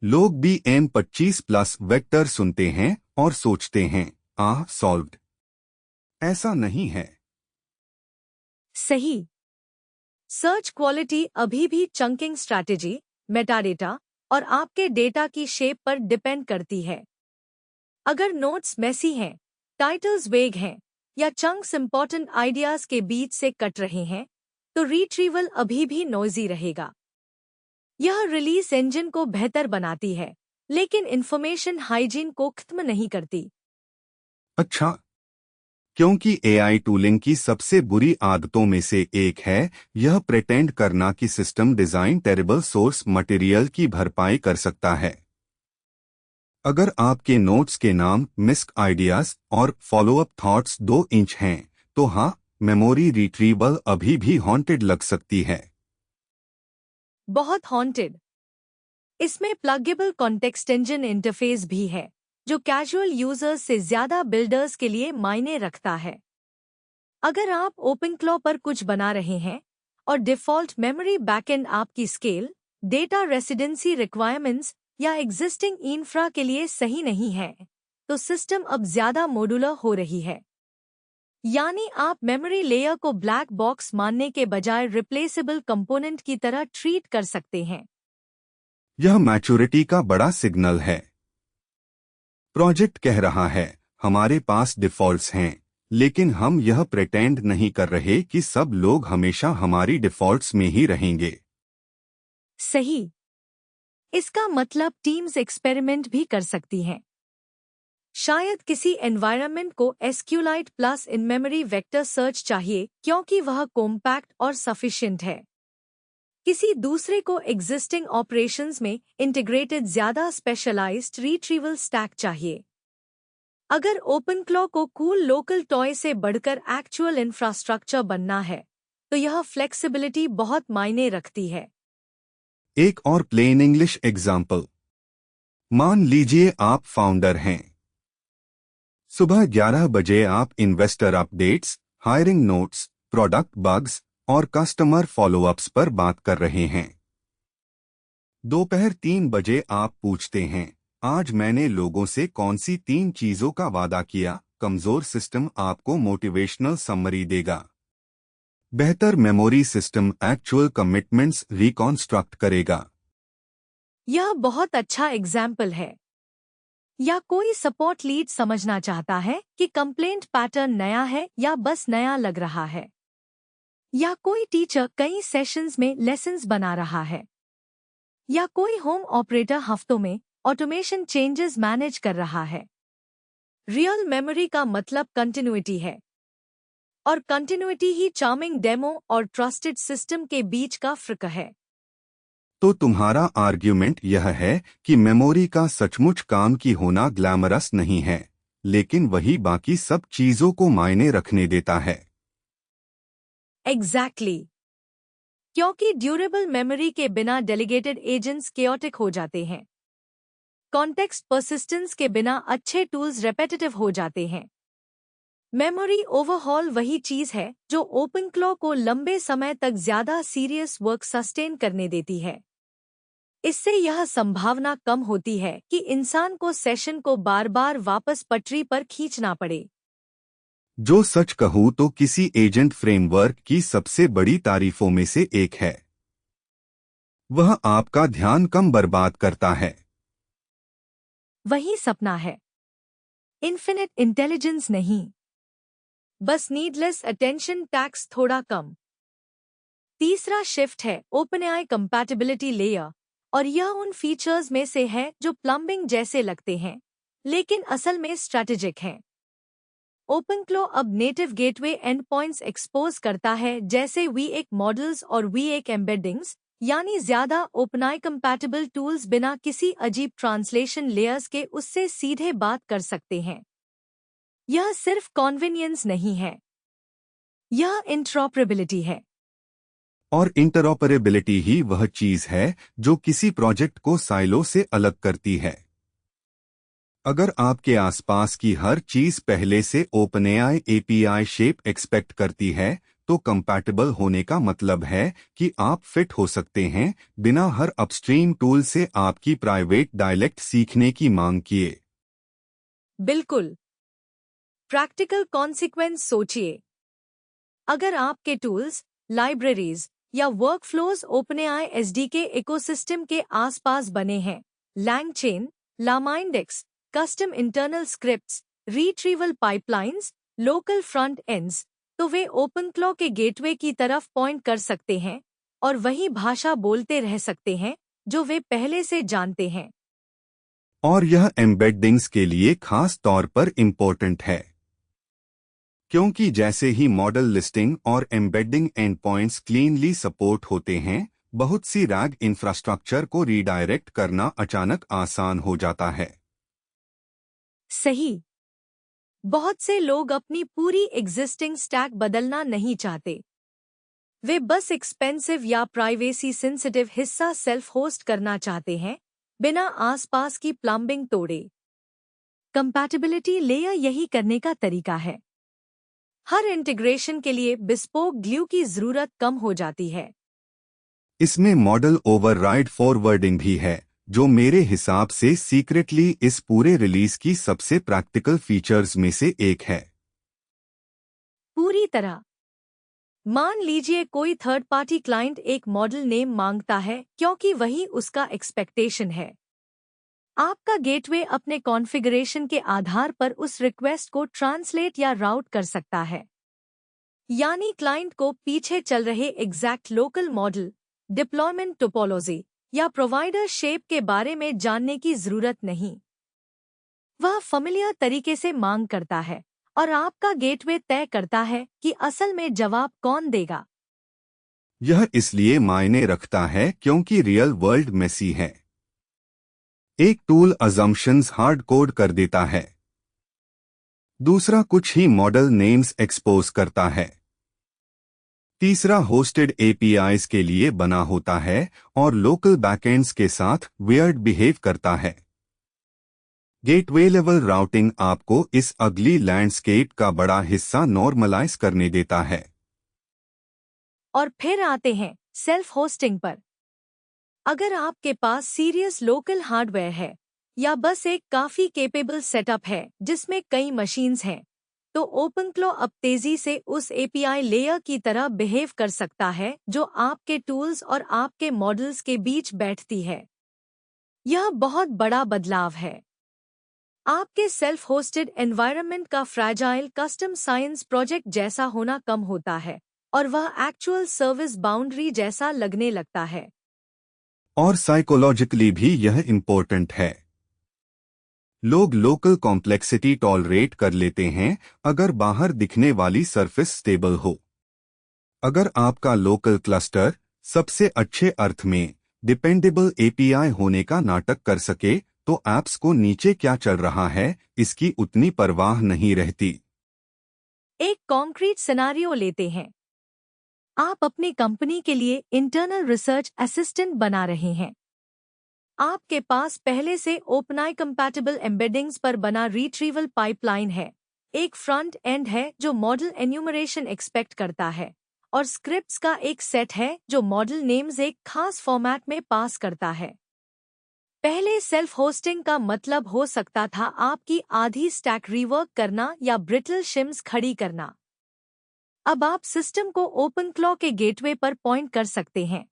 लोग भी M25+ वेक्टर सुनते हैं और सोचते हैं, आह सॉल्व्ड। ऐसा नहीं है। सही। सर्च क्वालिटी अभी भी चंकिंग स्ट्रैटेजी, मेटाडेटा और आपके डेटा की शेप पर डिपेंड करती है। अगर नोट्स मेसी हैं, टाइटल्स वेग हैं या चंक्स इंपॉर्टेंट आइडियाज के बीच से कट रहे हैं, तो रिट्रीवल अभी भी नॉइजी रहेगा। यह रिलीज इंजन को बेहतर बनाती है, लेकिन इंफॉर्मेशन हाइजीन को खत्म नहीं करती। अच्छा, क्योंकि एआई टूलिंग की सबसे बुरी आदतों में से एक है यह प्रेटेंड करना कि system design terrible source material की भरपाई कर सकता है। अगर आपके नोट्स के नाम मिस्क आइडियाज और फॉलोअप थॉट्स 2 इंच हैं, तो हाँ, मेमोरी रिट्रीवल अभी भी हॉन्टेड लग सकती है। बहुत हॉन्टेड। इसमें प्लगेबल कॉन्टेक्स्ट इंजन इंटरफेस भी है, जो कैजुअल यूजर्स से ज्यादा बिल्डर्स के लिए मायने रखता है। अगर आप ओपनक्लॉ पर कुछ बना रहे हैं और डिफ़ॉल्ट मेमोरी बैकएंड आपकी स्केल, डेटा रेसिडेंसी रिक्वायरमेंट्स या एग्जिस्टिंग इंफ्रा के लिए सही नहीं है, तो सिस्टम अब ज्यादा मॉड्यूलर हो रही है। यानी आप मेमोरी लेयर को ब्लैक बॉक्स मानने के बजाय रिप्लेसेबल कंपोनेंट की तरह ट्रीट कर सकते हैं। यह मैच्योरिटी का बड़ा सिग्नल है। प्रोजेक्ट कह रहा है, हमारे पास डिफ़ॉल्ट्स हैं, लेकिन हम यह प्रेटेंड नहीं कर रहे कि सब लोग हमेशा हमारी डिफ़ॉल्ट्स में ही रहेंगे। सही। इसका मतलब टीम्स एक्सपेरिमेंट भी कर सकती हैं। शायद किसी एनवायरनमेंट को SQLite plus in memory vector search चाहिए क्योंकि वह कॉम्पैक्ट और सफिशिएंट है। किसी दूसरे को एग्जिस्टिंग ऑपरेशंस में इंटीग्रेटेड ज्यादा स्पेशलाइज्ड रिट्रीवल स्टैक चाहिए। अगर ओपनक्लॉ को कूल लोकल टॉय से बढ़कर एक्चुअल इंफ्रास्ट्रक्चर बनना है, तो यह फ्लेक्सिबिलिटी बहुत मायने रखती है। एक और प्लेन इंग्लिश एग्जाम्पल। मान लीजिए आप फाउंडर हैं। सुबह 11 बजे आप investor updates, hiring notes, product bugs और कस्टमर फॉलोअप्स पर बात कर रहे हैं। दोपहर 3 बजे आप पूछते हैं, आज मैंने लोगों से कौन सी 3 चीजों का वादा किया। कमजोर सिस्टम आपको मोटिवेशनल समरी देगा। बेहतर मेमोरी सिस्टम एक्चुअल कमिटमेंट्स रिकॉन्स्ट्रक्ट करेगा। यह बहुत अच्छा एग्जाम्पल है। या कोई सपोर्ट लीड समझना चाहता है कि कंप्लेंट पैटर्न नया है या बस नया लग रहा है। या कोई टीचर कई सेशंस में लेसन्स बना रहा है। या कोई होम ऑपरेटर हफ्तों में ऑटोमेशन चेंजेस मैनेज कर रहा है। रियल मेमोरी का मतलब कंटिन्यूटी है, और कंटिन्यूटी ही चार्मिंग डेमो और ट्रस्टेड सिस्टम के बीच का फर्क है। तो तुम्हारा आर्ग्यूमेंट यह है कि मेमोरी का सचमुच काम की होना ग्लैमरस नहीं है, लेकिन वही बाकी सब चीजों को मायने रखने देता है। एग्जैक्टली। क्योंकि ड्यूरेबल मेमोरी के बिना डेलीगेटेड एजेंट्स केओटिक हो जाते हैं। कॉन्टेक्स्ट परसिस्टेंस के बिना अच्छे टूल्स रेपेटिटिव हो जाते हैं। मेमोरी ओवरहॉल वही चीज है जो ओपनक्लॉ को लंबे समय तक ज्यादा सीरियस वर्क सस्टेन करने देती है। इससे यह संभावना कम होती है कि इंसान को सेशन को बार बार वापस पटरी पर खींचना पड़े। जो सच कहूँ तो किसी एजेंट फ्रेमवर्क की सबसे बड़ी तारीफों में से एक है। वह आपका ध्यान कम बर्बाद करता है। वही सपना है, इन्फिनिट इंटेलिजेंस नहीं। बस नीडलेस अटेंशन टैक्स थोड़ा कम। तीसरा शिफ्ट है ओपनएआई कंपैटिबिलिटी लेयर, और यह उन फीचर्स में से है जो प्लम्बिंग जैसे लगते हैं लेकिन असल में स्ट्रैटेजिक हैं। ओपनक्लो अब native gateway and points expose करता है जैसे V1 मॉडल्स और V1 एम्बेडिंग्स, यानी ज्यादा ओपनएआई कंपैटिबल टूल्स बिना किसी अजीब ट्रांसलेशन लेयर्स के उससे सीधे बात कर सकते हैं। यह सिर्फ कॉन्वेनियंस नहीं है, यह इंटरऑपरेबिलिटी है। और इंटरऑपरेबिलिटी ही वह चीज है जो किसी प्रोजेक्ट को साइलो से अलग करती है। अगर आपके आसपास की हर चीज पहले से ओपनएआई एपीआई शेप एक्सपेक्ट करती है, तो कंपैटिबल होने का मतलब है कि आप फिट हो सकते हैं बिना हर अपस्ट्रीम टूल से आपकी प्राइवेट डायलेक्ट सीखने की मांग किए। बिल्कुल। प्रैक्टिकल कॉन्सिक्वेंस सोचिए। अगर आपके टूल्स, लाइब्रेरीज या वर्कफ्लोज ओपनएआई एसडीके इकोसिस्टम के आसपास बने हैं, LangChain, LlamaIndex, custom internal scripts, retrieval pipelines, local front ends, तो वे ओपनक्लो के गेटवे की तरफ पॉइंट कर सकते हैं और वही भाषा बोलते रह सकते हैं जो वे पहले से जानते हैं। और यह एम्बेडिंग्स के लिए खास तौर पर इम्पोर्टेंट है, क्योंकि जैसे ही मॉडल लिस्टिंग और embedding and points cleanly support होते हैं, बहुत सी रैग इंफ्रास्ट्रक्चर को रीडायरेक्ट करना अचानक आसान हो जाता है। सही। बहुत से लोग अपनी पूरी एग्जिस्टिंग स्टैक बदलना नहीं चाहते। वे बस एक्सपेंसिव या प्राइवेसी सेंसिटिव हिस्सा सेल्फ होस्ट करना चाहते हैं, बिना आसपास की प्लम्बिंग तोड़े। कंपैटिबिलिटी लेयर यही करने का तरीका है। हर इंटीग्रेशन के लिए बिस्पोक ग्लू की जरूरत कम हो जाती है। इसमें मॉडल ओवरराइड फॉरवर्डिंग भी है, जो मेरे हिसाब से सीक्रेटली इस पूरे रिलीज की सबसे प्रैक्टिकल फीचर्स में से एक है। पूरी तरह। मान लीजिए कोई थर्ड पार्टी क्लाइंट एक मॉडल नेम मांगता है क्योंकि वही उसका एक्सपेक्टेशन है। आपका गेटवे अपने कॉन्फ़िगरेशन के आधार पर उस रिक्वेस्ट को ट्रांसलेट या राउट कर सकता है। यानी क्लाइंट को पीछे चल रहे exact local model, deployment topology या प्रोवाइडर शेप के बारे में जानने की जरूरत नहीं। वह फैमिलियर तरीके से मांग करता है और आपका गेटवे तय करता है कि असल में जवाब कौन देगा। यह इसलिए मायने रखता है क्योंकि रियल वर्ल्ड मेसी है। एक टूल अजम्पशंस हार्ड कोड कर देता है, दूसरा कुछ ही मॉडल नेम्स एक्सपोज करता है, तीसरा होस्टेड एपीआईज के लिए बना होता है और लोकल बैकएंड्स के साथ वियर्ड बिहेव करता है। गेटवे लेवल राउटिंग आपको इस अगली लैंडस्केप का बड़ा हिस्सा नॉर्मलाइज करने देता है। और फिर आते हैं सेल्फ होस्टिंग पर। अगर आपके पास सीरियस लोकल हार्डवेयर है या बस एक काफी केपेबल सेटअप है जिसमें कई मशीन्स हैं, तो ओपनक्लो अब तेजी से उस एपीआई लेयर की तरह बिहेव कर सकता है जो आपके टूल्स और आपके मॉडल्स के बीच बैठती है। यह बहुत बड़ा बदलाव है। आपके सेल्फ होस्टेड एनवायरनमेंट का फ्रैजाइल कस्टम साइंस प्रोजेक्ट जैसा होना कम होता है और वह एक्चुअल सर्विस बाउंड्री जैसा लगने लगता है। और साइकोलॉजिकली भी यह इम्पोर्टेंट है। लोग लोकल कॉम्प्लेक्सिटी टॉलरेट कर लेते हैं अगर बाहर दिखने वाली सरफेस स्टेबल हो। अगर आपका लोकल क्लस्टर सबसे अच्छे अर्थ में डिपेंडेबल एपीआई होने का नाटक कर सके, तो ऐप्स को नीचे क्या चल रहा है इसकी उतनी परवाह नहीं रहती। एक कॉन्क्रीट सिनेरियो लेते हैं। आप अपनी कंपनी के लिए इंटरनल रिसर्च असिस्टेंट बना रहे हैं। आपके पास पहले से ओपनएआई कंपैटिबल एम्बेडिंग्स पर बना रिट्रीवल पाइपलाइन है, एक फ्रंट एंड है जो मॉडल एन्यूमरेशन एक्सपेक्ट करता है, और स्क्रिप्ट्स का एक सेट है जो मॉडल नेम्स एक खास फॉर्मेट में पास करता है। पहले सेल्फ होस्टिंग का मतलब हो सकता था आपकी आधी स्टैक रीवर्क करना या ब्रिटल शिम्स खड़ी करना। अब आप सिस्टम को ओपनक्लो के गेटवे पर पॉइंट कर सकते हैं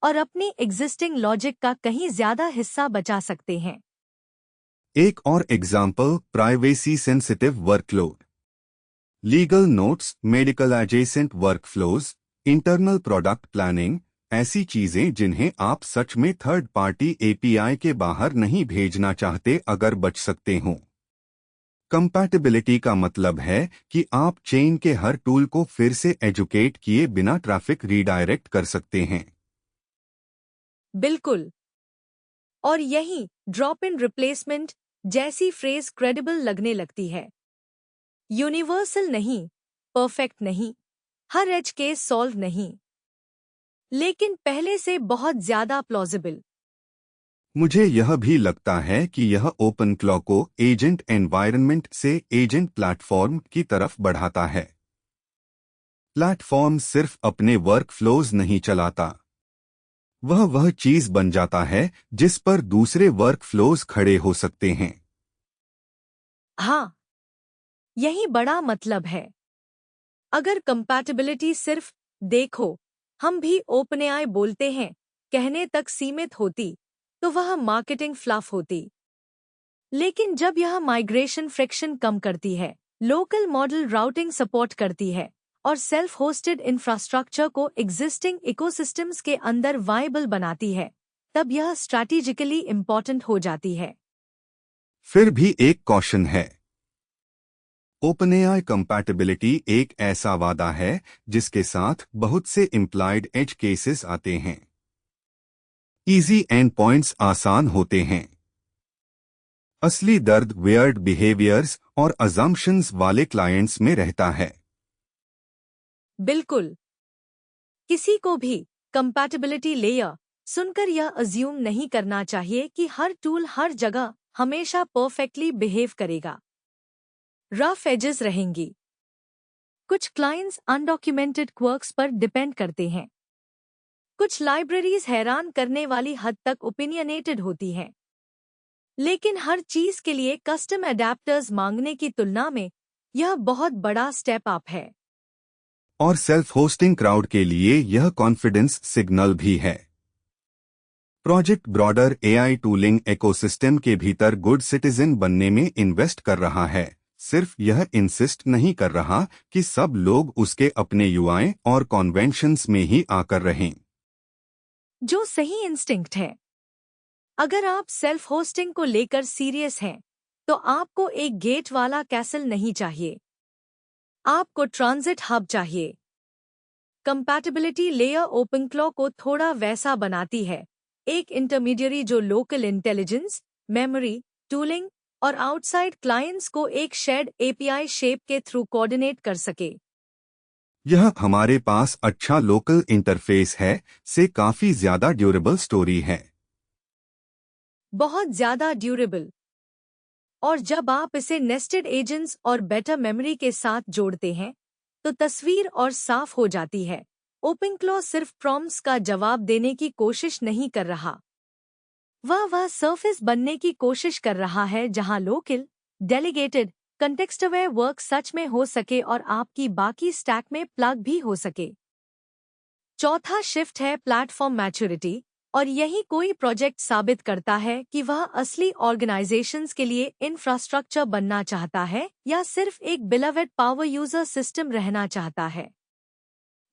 और अपनी एग्जिस्टिंग लॉजिक का कहीं ज्यादा हिस्सा बचा सकते हैं। एक और example privacy sensitive workload. Legal notes, medical adjacent workflows, internal product planning, ऐसी चीजें जिन्हें आप सच में थर्ड पार्टी एपीआई के बाहर नहीं भेजना चाहते अगर बच सकते हों। कंपैटिबिलिटी का मतलब है कि आप चेन के हर टूल को फिर से एजुकेट किए बिना ट्रैफिक रीडायरेक्ट कर सकते हैं। बिल्कुल। और यही ड्रॉप इन रिप्लेसमेंट जैसी फ्रेज क्रेडिबल लगने लगती है। यूनिवर्सल नहीं, परफेक्ट नहीं, हर एज केस सॉल्व नहीं, लेकिन पहले से बहुत ज्यादा प्लॉजिबल। मुझे यह भी लगता है कि यह ओपन क्लॉ को एजेंट एनवायरनमेंट से एजेंट प्लेटफॉर्म की तरफ बढ़ाता है। प्लेटफॉर्म सिर्फ अपने वर्क फ्लोज नहीं चलाता, वह चीज बन जाता है जिस पर दूसरे वर्क फ्लोज खड़े हो सकते हैं। हाँ, यही बड़ा मतलब है। अगर कंपैटिबिलिटी सिर्फ देखो हम भी ओपनएआई बोलते हैं कहने तक सीमित होती तो वह मार्केटिंग फ्लफ होती। लेकिन जब यह माइग्रेशन फ्रिक्शन कम करती है, लोकल मॉडल राउटिंग सपोर्ट करती है और सेल्फ होस्टेड इंफ्रास्ट्रक्चर को एग्जिस्टिंग इकोसिस्टम्स के अंदर वायबल बनाती है, तब यह स्ट्रैटेजिकली इम्पॉर्टेंट हो जाती है। फिर भी एक कॉशन है। ओपनएआई कंपैटिबिलिटी एक ऐसा वादा है जिसके साथ बहुत से इम्प्लाइड एज केसेस आते हैं। इजी एंड पॉइंट्स आसान होते हैं। असली दर्द वियर्ड बिहेवियर्स और अजम्पशंस वाले क्लाइंट्स में रहता है। बिल्कुल। किसी को भी कंपैटिबिलिटी लेयर सुनकर यह अज्यूम नहीं करना चाहिए कि हर टूल हर जगह हमेशा परफेक्टली बिहेव करेगा। रफ एजेस रहेंगी। कुछ क्लाइंट्स अनडॉक्यूमेंटेड क्वर्क्स पर डिपेंड करते हैं। कुछ लाइब्रेरीज हैरान करने वाली हद तक ओपिनियनेटेड होती हैं। लेकिन हर चीज के लिए कस्टम अडेप्टर्स मांगने की तुलना में यह बहुत बड़ा स्टेप अप है। और सेल्फ होस्टिंग क्राउड के लिए यह कॉन्फिडेंस सिग्नल भी है। Project broader AI tooling ecosystem के भीतर गुड सिटीजन बनने में इन्वेस्ट कर रहा है, सिर्फ यह इंसिस्ट नहीं कर रहा कि सब लोग उसके अपने यूआई और कॉन्वेंशंस में ही आकर रहें। जो सही इंस्टिंक्ट है। अगर आप सेल्फ होस्टिंग को लेकर सीरियस हैं, तो आपको एक गेट वाला कैसल नहीं चाहिए। आपको ट्रांजिट हब चाहिए। कंपैटिबिलिटी लेयर ओपनक्लॉ को थोड़ा वैसा बनाती है, एक इंटरमीडियरी जो लोकल इंटेलिजेंस, मेमोरी, टूलिंग और आउटसाइड क्लाइंट्स को एक शेयर्ड एपीआई शेप के थ्रू कोऑर्डिनेट कर सके। यह हमारे पास अच्छा लोकल इंटरफेस है से काफी ज्यादा ड्यूरेबल स्टोरी है। बहुत ज्यादा ड्यूरेबल। और जब आप इसे नेस्टेड एजेंट्स और बेटर मेमोरी के साथ जोड़ते हैं, तो तस्वीर और साफ हो जाती है। ओपनक्लॉ सिर्फ प्रॉम्प्ट्स का जवाब देने की कोशिश नहीं कर रहा। वह सरफेस बनने की कोशिश कर रहा है जहां local, delegated, context aware work सच में हो सके और आपकी बाकी स्टैक में प्लग भी हो सके। चौथा शिफ्ट है प्लेटफॉर्म मैच्योरिटी, और यही कोई प्रोजेक्ट साबित करता है कि वह असली ऑर्गेनाइजेशंस के लिए इंफ्रास्ट्रक्चर बनना चाहता है या सिर्फ एक बिलवेड पावर यूजर सिस्टम रहना चाहता है।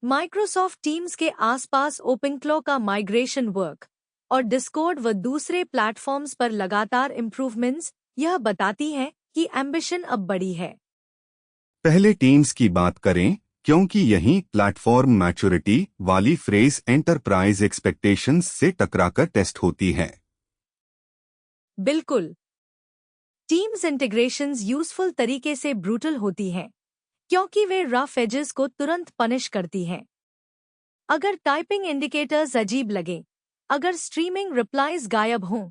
माइक्रोसॉफ्ट टीम्स के आसपास ओपनक्लॉ का माइग्रेशन वर्क और डिस्कॉर्ड व दूसरे प्लेटफॉर्म्स पर लगातार इम्प्रूवमेंट्स यह बताती हैं कि एम्बिशन अब बड़ी है। पहले टीम्स की बात करें, क्योंकि यही प्लेटफॉर्म मैच्योरिटी वाली फ्रेज एंटरप्राइज एक्सपेक्टेशंस से टकराकर टेस्ट होती है। बिल्कुल। टीम्स इंटीग्रेशंस यूजफुल तरीके से ब्रूटल होती हैं, क्योंकि वे रफ एजेस को तुरंत पनिश करती हैं। अगर टाइपिंग इंडिकेटर्स अजीब लगें, अगर स्ट्रीमिंग रिप्लाईज गायब हों,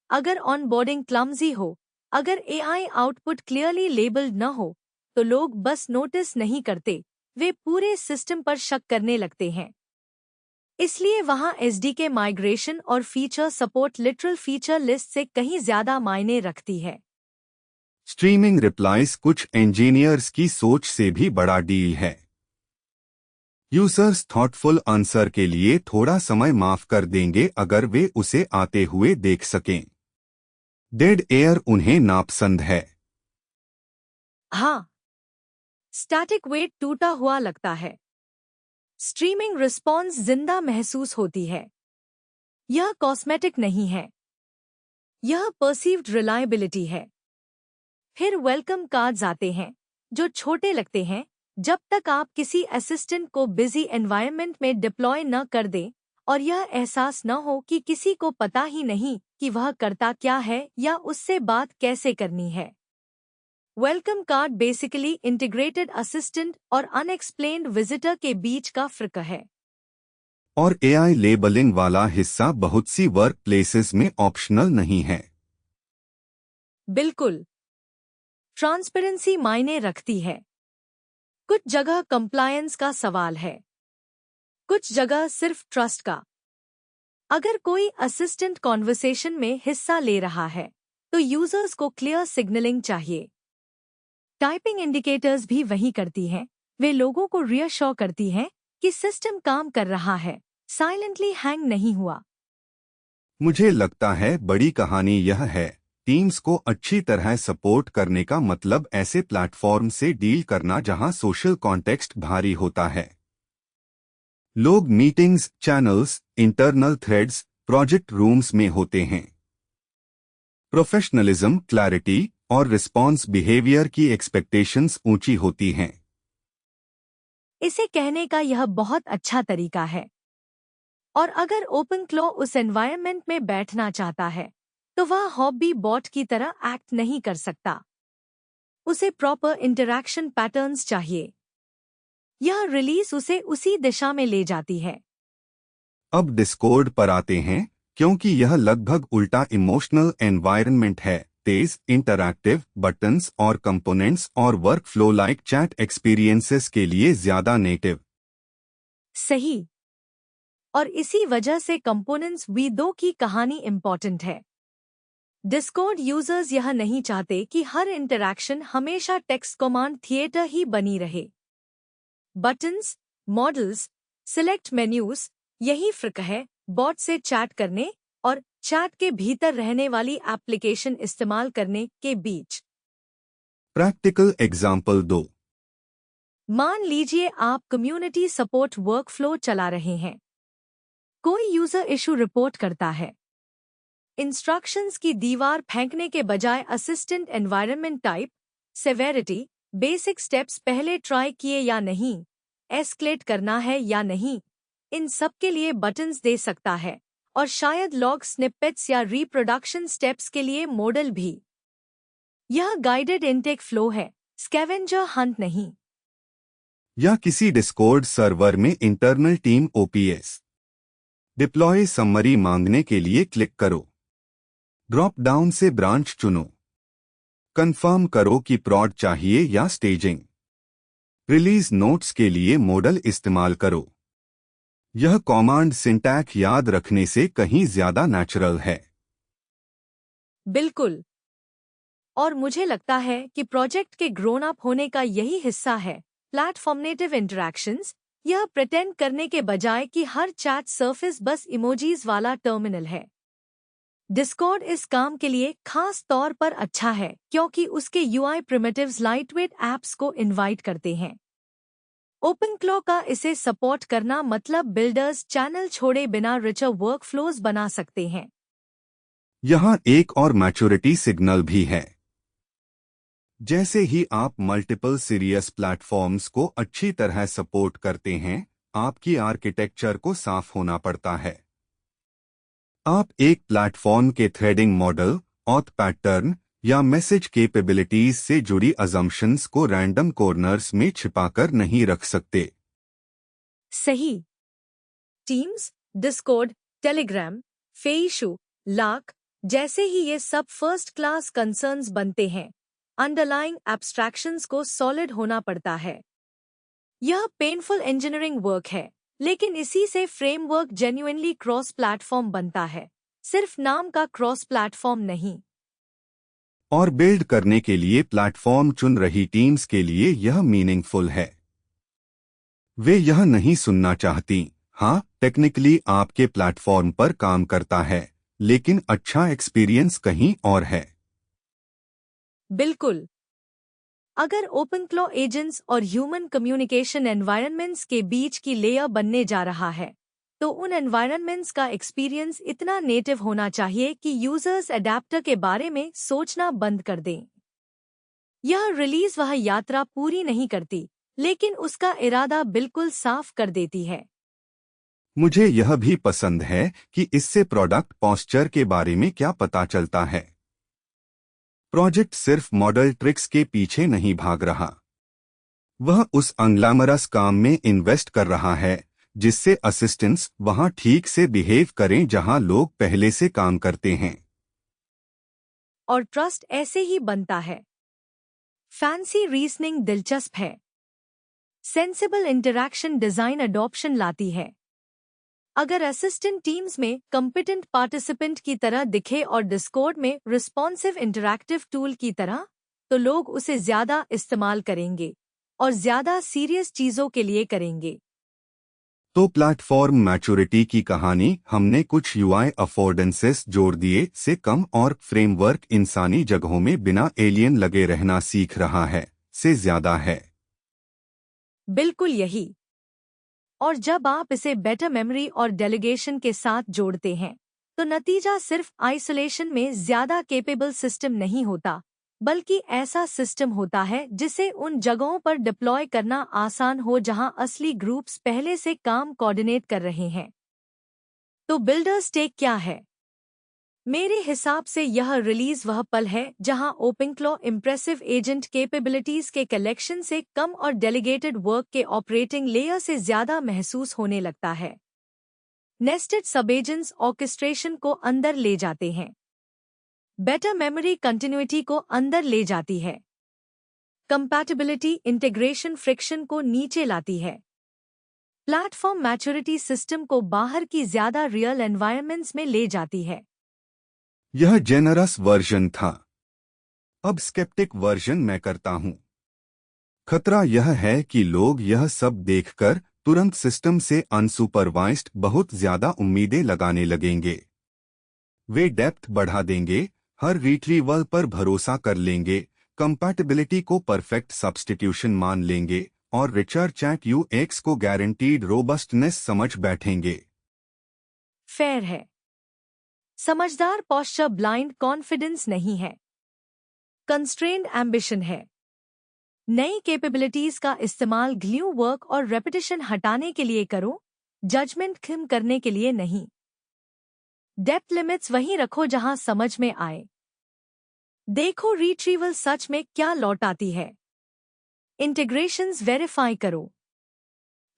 अगर ऑनबोर्डिंग क्लमजी हो, अगर एआई आउटपुट क्लियरली लेबल्ड न हो, तो लोग बस नोटिस नहीं करते, वे पूरे सिस्टम पर शक करने लगते हैं। इसलिए वहाँ एसडीके माइग्रेशन और feature support literal feature list से कहीं ज्यादा मायने रखती है। स्ट्रीमिंग रिप्लाईज कुछ इंजीनियर्स की सोच से भी बड़ा डील है। यूजर्स थॉटफुल आंसर के लिए थोड़ा समय माफ कर देंगे अगर वे उसे आते हुए देख सकें। डेड एयर उन्हें नापसंद है। हाँ, स्टैटिक वेट टूटा हुआ लगता है। स्ट्रीमिंग रिस्पॉन्स जिंदा महसूस होती है। यह कॉस्मेटिक नहीं है, यह परसीव्ड रिलायबिलिटी है। फिर वेलकम कार्ड्स आते हैं, जो छोटे लगते हैं जब तक आप किसी असिस्टेंट को बिजी एनवायरनमेंट में डिप्लॉय न कर दें और यह एहसास न हो कि किसी को पता ही नहीं कि वह करता क्या है या उससे बात कैसे करनी है। Welcome card basically integrated assistant और अनएक्सप्लेन्ड विजिटर के बीच का फ़र्क है। और एआई लेबलिंग वाला हिस्सा बहुत सी वर्क प्लेसेस में ऑप्शनल नहीं है। बिल्कुल, ट्रांसपेरेंसी मायने रखती है। कुछ जगह कंप्लायंस का सवाल है, कुछ जगह सिर्फ ट्रस्ट का। अगर कोई असिस्टेंट कॉन्वर्सेशन में हिस्सा ले रहा है तो यूजर्स को क्लियर सिग्नलिंग चाहिए। टाइपिंग इंडिकेटर्स भी वही करती हैं, वे लोगों को रियश्योर करती हैं कि सिस्टम काम कर रहा है, साइलेंटली हैंग नहीं हुआ। मुझे लगता है बड़ी कहानी यह है, टीम्स को अच्छी तरह सपोर्ट करने का मतलब ऐसे प्लेटफॉर्म से डील करना जहां सोशल कॉन्टेक्स्ट भारी होता है। लोग meetings, channels, internal threads, project rooms में होते हैं। प्रोफेशनलिज्म, क्लैरिटी और रिस्पॉन्स बिहेवियर की एक्सपेक्टेशंस ऊंची होती हैं। इसे कहने का यह बहुत अच्छा तरीका है। और अगर ओपनक्लो उस एनवायरनमेंट में बैठना चाहता है तो वह हॉबी बॉट की तरह एक्ट नहीं कर सकता। उसे प्रॉपर इंटरैक्शन पैटर्न्स चाहिए। यह रिलीज उसे उसी दिशा में ले जाती है। अब डिस्कॉर्ड पर आते हैं, क्योंकि यह लगभग उल्टा इमोशनल एनवायरनमेंट है। तेज, इंटरैक्टिव, बटन्स और कंपोनेंट्स और वर्कफ्लो लाइक चैट एक्सपीरियंसेस के लिए ज्यादा नेटिव। सही। और इसी वजह से कंपोनेंट्स वी2 की कहानी इंपॉर्टेंट है। डिस्कॉर्ड यूजर्स यह नहीं चाहते कि हर इंटरैक्शन हमेशा टेक्स्ट कमांड थिएटर ही बनी रहे। बटन्स, मॉडल्स, सिलेक्ट मेन्यूज, यही फ़र्क है बॉट से चैट करने और चैट के भीतर रहने वाली एप्लीकेशन इस्तेमाल करने के बीच। प्रैक्टिकल एग्जाम्पल दो। मान लीजिए आप कम्युनिटी सपोर्ट वर्कफ्लो चला रहे हैं। कोई यूजर इशू रिपोर्ट करता है। इंस्ट्रक्शंस की दीवार फेंकने के बजाय assistant environment type, severity, basic steps पहले ट्राई किए या नहीं, एस्केलेट करना है या नहीं, इन सब के लिए बटन्स दे सकता है और शायद लॉग स्निपेट्स या रिप्रोडक्शन स्टेप्स के लिए मॉडल भी। यह गाइडेड इनटेक फ्लो है, स्कैवेंजर हंट नहीं। या किसी डिस्कॉर्ड सर्वर में internal team OPS deploy summary मांगने के लिए क्लिक करो। ड्रॉप डाउन से ब्रांच चुनो। कंफर्म करो कि प्रॉड चाहिए या स्टेजिंग। रिलीज नोट्स के लिए मॉडल इस्तेमाल करो। यह कमांड सिंटैक्स याद रखने से कहीं ज्यादा नेचुरल है। बिल्कुल। और मुझे लगता है कि प्रोजेक्ट के ग्रोन अप होने का यही हिस्सा है, प्लेटफॉर्म नेटिव इंटरैक्शंस। यह प्रिटेंड करने के बजाय कि हर चैट सरफेस बस इमोजीज वाला टर्मिनल है। डिस्कॉर्ड इस काम के लिए खास तौर पर अच्छा है क्योंकि उसके यूआई प्रिमिटिव्स लाइटवेट ऐप्स को इनवाइट करते हैं। ओपनक्लो का इसे सपोर्ट करना मतलब बिल्डर्स चैनल छोड़े बिना रिचर वर्कफ्लोज बना सकते हैं। यहाँ एक और मैच्योरिटी सिग्नल भी है। जैसे ही आप मल्टीपल सीरियस प्लेटफॉर्म्स को अच्छी तरह सपोर्ट करते हैं, आपकी आर्किटेक्चर को साफ होना पड़ता है। आप एक प्लेटफॉर्म के थ्रेडिंग मॉडल, ऑथ पैटर्न या मैसेज कैपेबिलिटीज से जुड़ी अजम्पशंस को रैंडम कॉर्नर्स में छिपाकर नहीं रख सकते। सही। टीम्स, डिस्कॉर्ड, टेलीग्राम, फेइशू, लाक जैसे ही ये सब फर्स्ट क्लास कंसर्न्स बनते हैं, अंडरलाइंग एब्स्ट्रैक्शंस को सॉलिड होना पड़ता है। यह पेनफुल इंजीनियरिंग वर्क है, लेकिन इसी से फ्रेमवर्क जेन्युइनली क्रॉस प्लेटफॉर्म बनता है, सिर्फ नाम का क्रॉस प्लेटफॉर्म नहीं। और बिल्ड करने के लिए प्लेटफॉर्म चुन रही टीम्स के लिए यह मीनिंगफुल है। वे यह नहीं सुनना चाहती, हाँ टेक्निकली आपके प्लेटफॉर्म पर काम करता है, लेकिन अच्छा एक्सपीरियंस कहीं और है। बिल्कुल। अगर ओपन क्लॉ एजेंट्स और ह्यूमन कम्युनिकेशन एनवायरनमेंट्स के बीच की लेयर बनने जा रहा है, तो उन एनवायरनमेंट्स का एक्सपीरियंस इतना नेटिव होना चाहिए कि यूजर्स एडेप्टर के बारे में सोचना बंद कर दें। यह रिलीज वह यात्रा पूरी नहीं करती, लेकिन उसका इरादा बिल्कुल साफ कर देती है। मुझे यह भी पसंद है कि इससे प्रोडक्ट पॉस्चर के बारे में क्या पता चलता है। प्रोजेक्ट सिर्फ मॉडल ट्रिक्स के पीछे नहीं भाग रहा, वह उस अनग्लैमरस काम में इन्वेस्ट कर रहा है जिससे असिस्टेंट्स वहां ठीक से बिहेव करें जहां लोग पहले से काम करते हैं। और ट्रस्ट ऐसे ही बनता है। फैंसी रीजनिंग दिलचस्प है। सेंसिबल इंटरैक्शन डिजाइन अडॉप्शन लाती है। अगर असिस्टेंट टीम्स में कॉम्पिटेंट पार्टिसिपेंट की तरह दिखे और डिस्कॉर्ड में रिस्पॉन्सिव इंटरैक्टिव टूल की तरह, तो लोग उसे ज्यादा इस्तेमाल करेंगे और ज्यादा सीरियस चीजों के लिए करेंगे। तो प्लेटफॉर्म मैच्योरिटी की कहानी हमने कुछ यूआई अफोर्डेंसेस जोड़ दिए से कम और फ्रेमवर्क इंसानी जगहों में बिना एलियन लगे रहना सीख रहा है से ज्यादा है। बिल्कुल यही। और जब आप इसे बेटर मेमोरी और डेलीगेशन के साथ जोड़ते हैं, तो नतीजा सिर्फ आइसोलेशन में ज्यादा केपेबल सिस्टम नहीं होता, बल्कि ऐसा सिस्टम होता है जिसे उन जगहों पर डिप्लॉय करना आसान हो जहां असली ग्रुप्स पहले से काम कोऑर्डिनेट कर रहे हैं। तो बिल्डर्स टेक क्या है? मेरे हिसाब से यह रिलीज वह पल है जहां ओपनक्लॉ इम्प्रेसिव एजेंट कैपेबिलिटीज के कलेक्शन से कम और डेलीगेटेड वर्क के ऑपरेटिंग लेयर से ज्यादा महसूस होने लगता है। नेस्टेड सब एजेंट्स ऑर्केस्ट्रेशन को अंदर ले जाते हैं। बेटर मेमोरी कंटिन्यूटी को अंदर ले जाती है। कंपैटिबिलिटी इंटीग्रेशन फ्रिक्शन को नीचे लाती है। प्लेटफॉर्म मैच्योरिटी सिस्टम को बाहर की ज्यादा रियल एनवायरनमेंट्स में ले जाती है। यह जेनरस वर्जन था। अब स्केप्टिक वर्जन मैं करता हूं। खतरा यह है कि लोग यह सब देखकर तुरंत सिस्टम से अनसुपरवाइज्ड बहुत ज्यादा उम्मीदें लगाने लगेंगे। वे डेप्थ बढ़ा देंगे, हर रिट्रीवल पर भरोसा कर लेंगे, कंपैटिबिलिटी को परफेक्ट सब्स्टिट्यूशन मान लेंगे और रिचर चैट यूएक्स को गारंटीड रोबस्टनेस समझ बैठेंगे। फेयर है। समझदार पॉस्चर ब्लाइंड कॉन्फिडेंस नहीं है, कंस्ट्रेन्ड एम्बिशन है। नई कैपेबिलिटीज का इस्तेमाल ग्लू वर्क और रेपिटेशन हटाने के लिए करो, जजमेंट खिम करने के लिए नहीं। डेप्थ लिमिट्स वहीं रखो जहां समझ में आए। देखो रिट्रीवल सच में क्या लौटाती है। इंटीग्रेशंस वेरीफाई करो।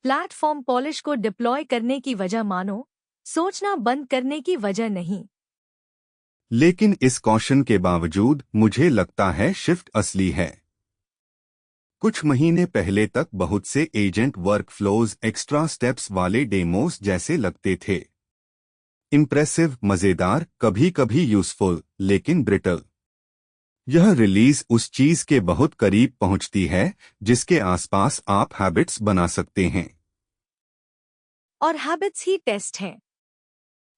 प्लेटफॉर्म पॉलिश को डिप्लॉय करने की वजह मानो, सोचना बंद करने की वजह नहीं। लेकिन इस कॉशन के बावजूद मुझे लगता है शिफ्ट असली है। कुछ महीने पहले तक बहुत से एजेंट वर्कफ्लोज एक्स्ट्रा स्टेप्स वाले डेमोस जैसे लगते थे। इम्प्रेसिव, मजेदार, कभी कभी यूजफुल, लेकिन ब्रिटल। यह रिलीज उस चीज के बहुत करीब पहुंचती है जिसके आसपास आप हैबिट्स बना सकते हैं। और हैबिट्स ही टेस्ट हैं।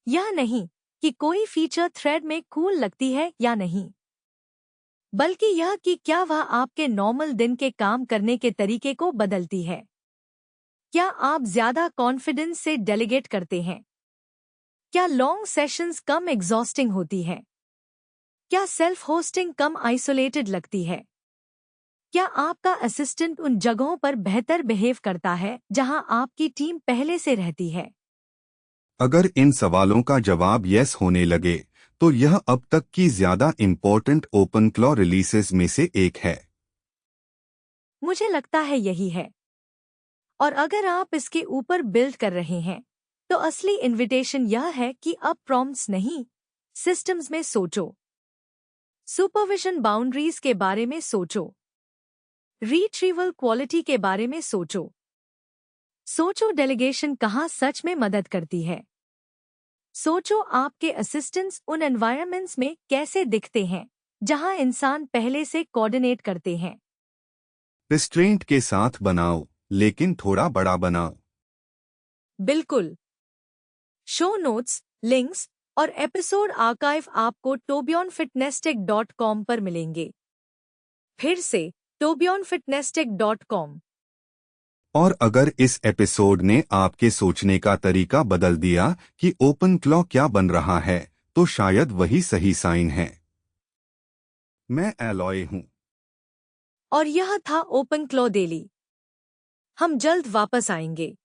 यह नहीं कि कोई फीचर थ्रेड में कूल लगती है या नहीं, बल्कि यह कि क्या वह आपके नॉर्मल दिन के काम करने के तरीके को बदलती है। क्या आप ज्यादा कॉन्फिडेंस से डेलीगेट करते हैं? क्या लॉन्ग सेशंस कम एग्जॉस्टिंग होती है? क्या सेल्फ होस्टिंग कम आइसोलेटेड लगती है? क्या आपका असिस्टेंट उन जगहों पर बेहतर बिहेव करता है जहां आपकी टीम पहले से रहती है? अगर इन सवालों का जवाब यस होने लगे, तो यह अब तक की ज्यादा इम्पोर्टेंट ओपन क्लॉ रिलीजेस में से एक है। मुझे लगता है यही है। और अगर आप इसके ऊपर बिल्ड कर रहे हैं, तो असली इन्विटेशन यह है कि अब प्रॉम्प्ट्स नहीं, सिस्टम्स में सोचो। सुपरविजन बाउंड्रीज के बारे में सोचो। रिट्रीवल क्वालिटी के बारे में सोचो। सोचो डेलीगेशन कहाँ सच में मदद करती है। सोचो आपके असिस्टेंट्स उन एनवायरनमेंट्स में कैसे दिखते हैं जहां इंसान पहले से कोऑर्डिनेट करते हैं। रिस्ट्रेंट के साथ बनाओ, लेकिन थोड़ा बड़ा बनाओ। बिल्कुल। शो नोट्स, लिंक्स और एपिसोड आर्काइव आपको tobyonfitnesstic.com पर मिलेंगे। फिर से tobionfitnesstech.com। और अगर इस एपिसोड ने आपके सोचने का तरीका बदल दिया कि ओपन क्लॉ क्या बन रहा है, तो शायद वही सही साइन है। मैं एलॉय हूँ। और यह था ओपन क्लॉ डेली। हम जल्द वापस आएंगे।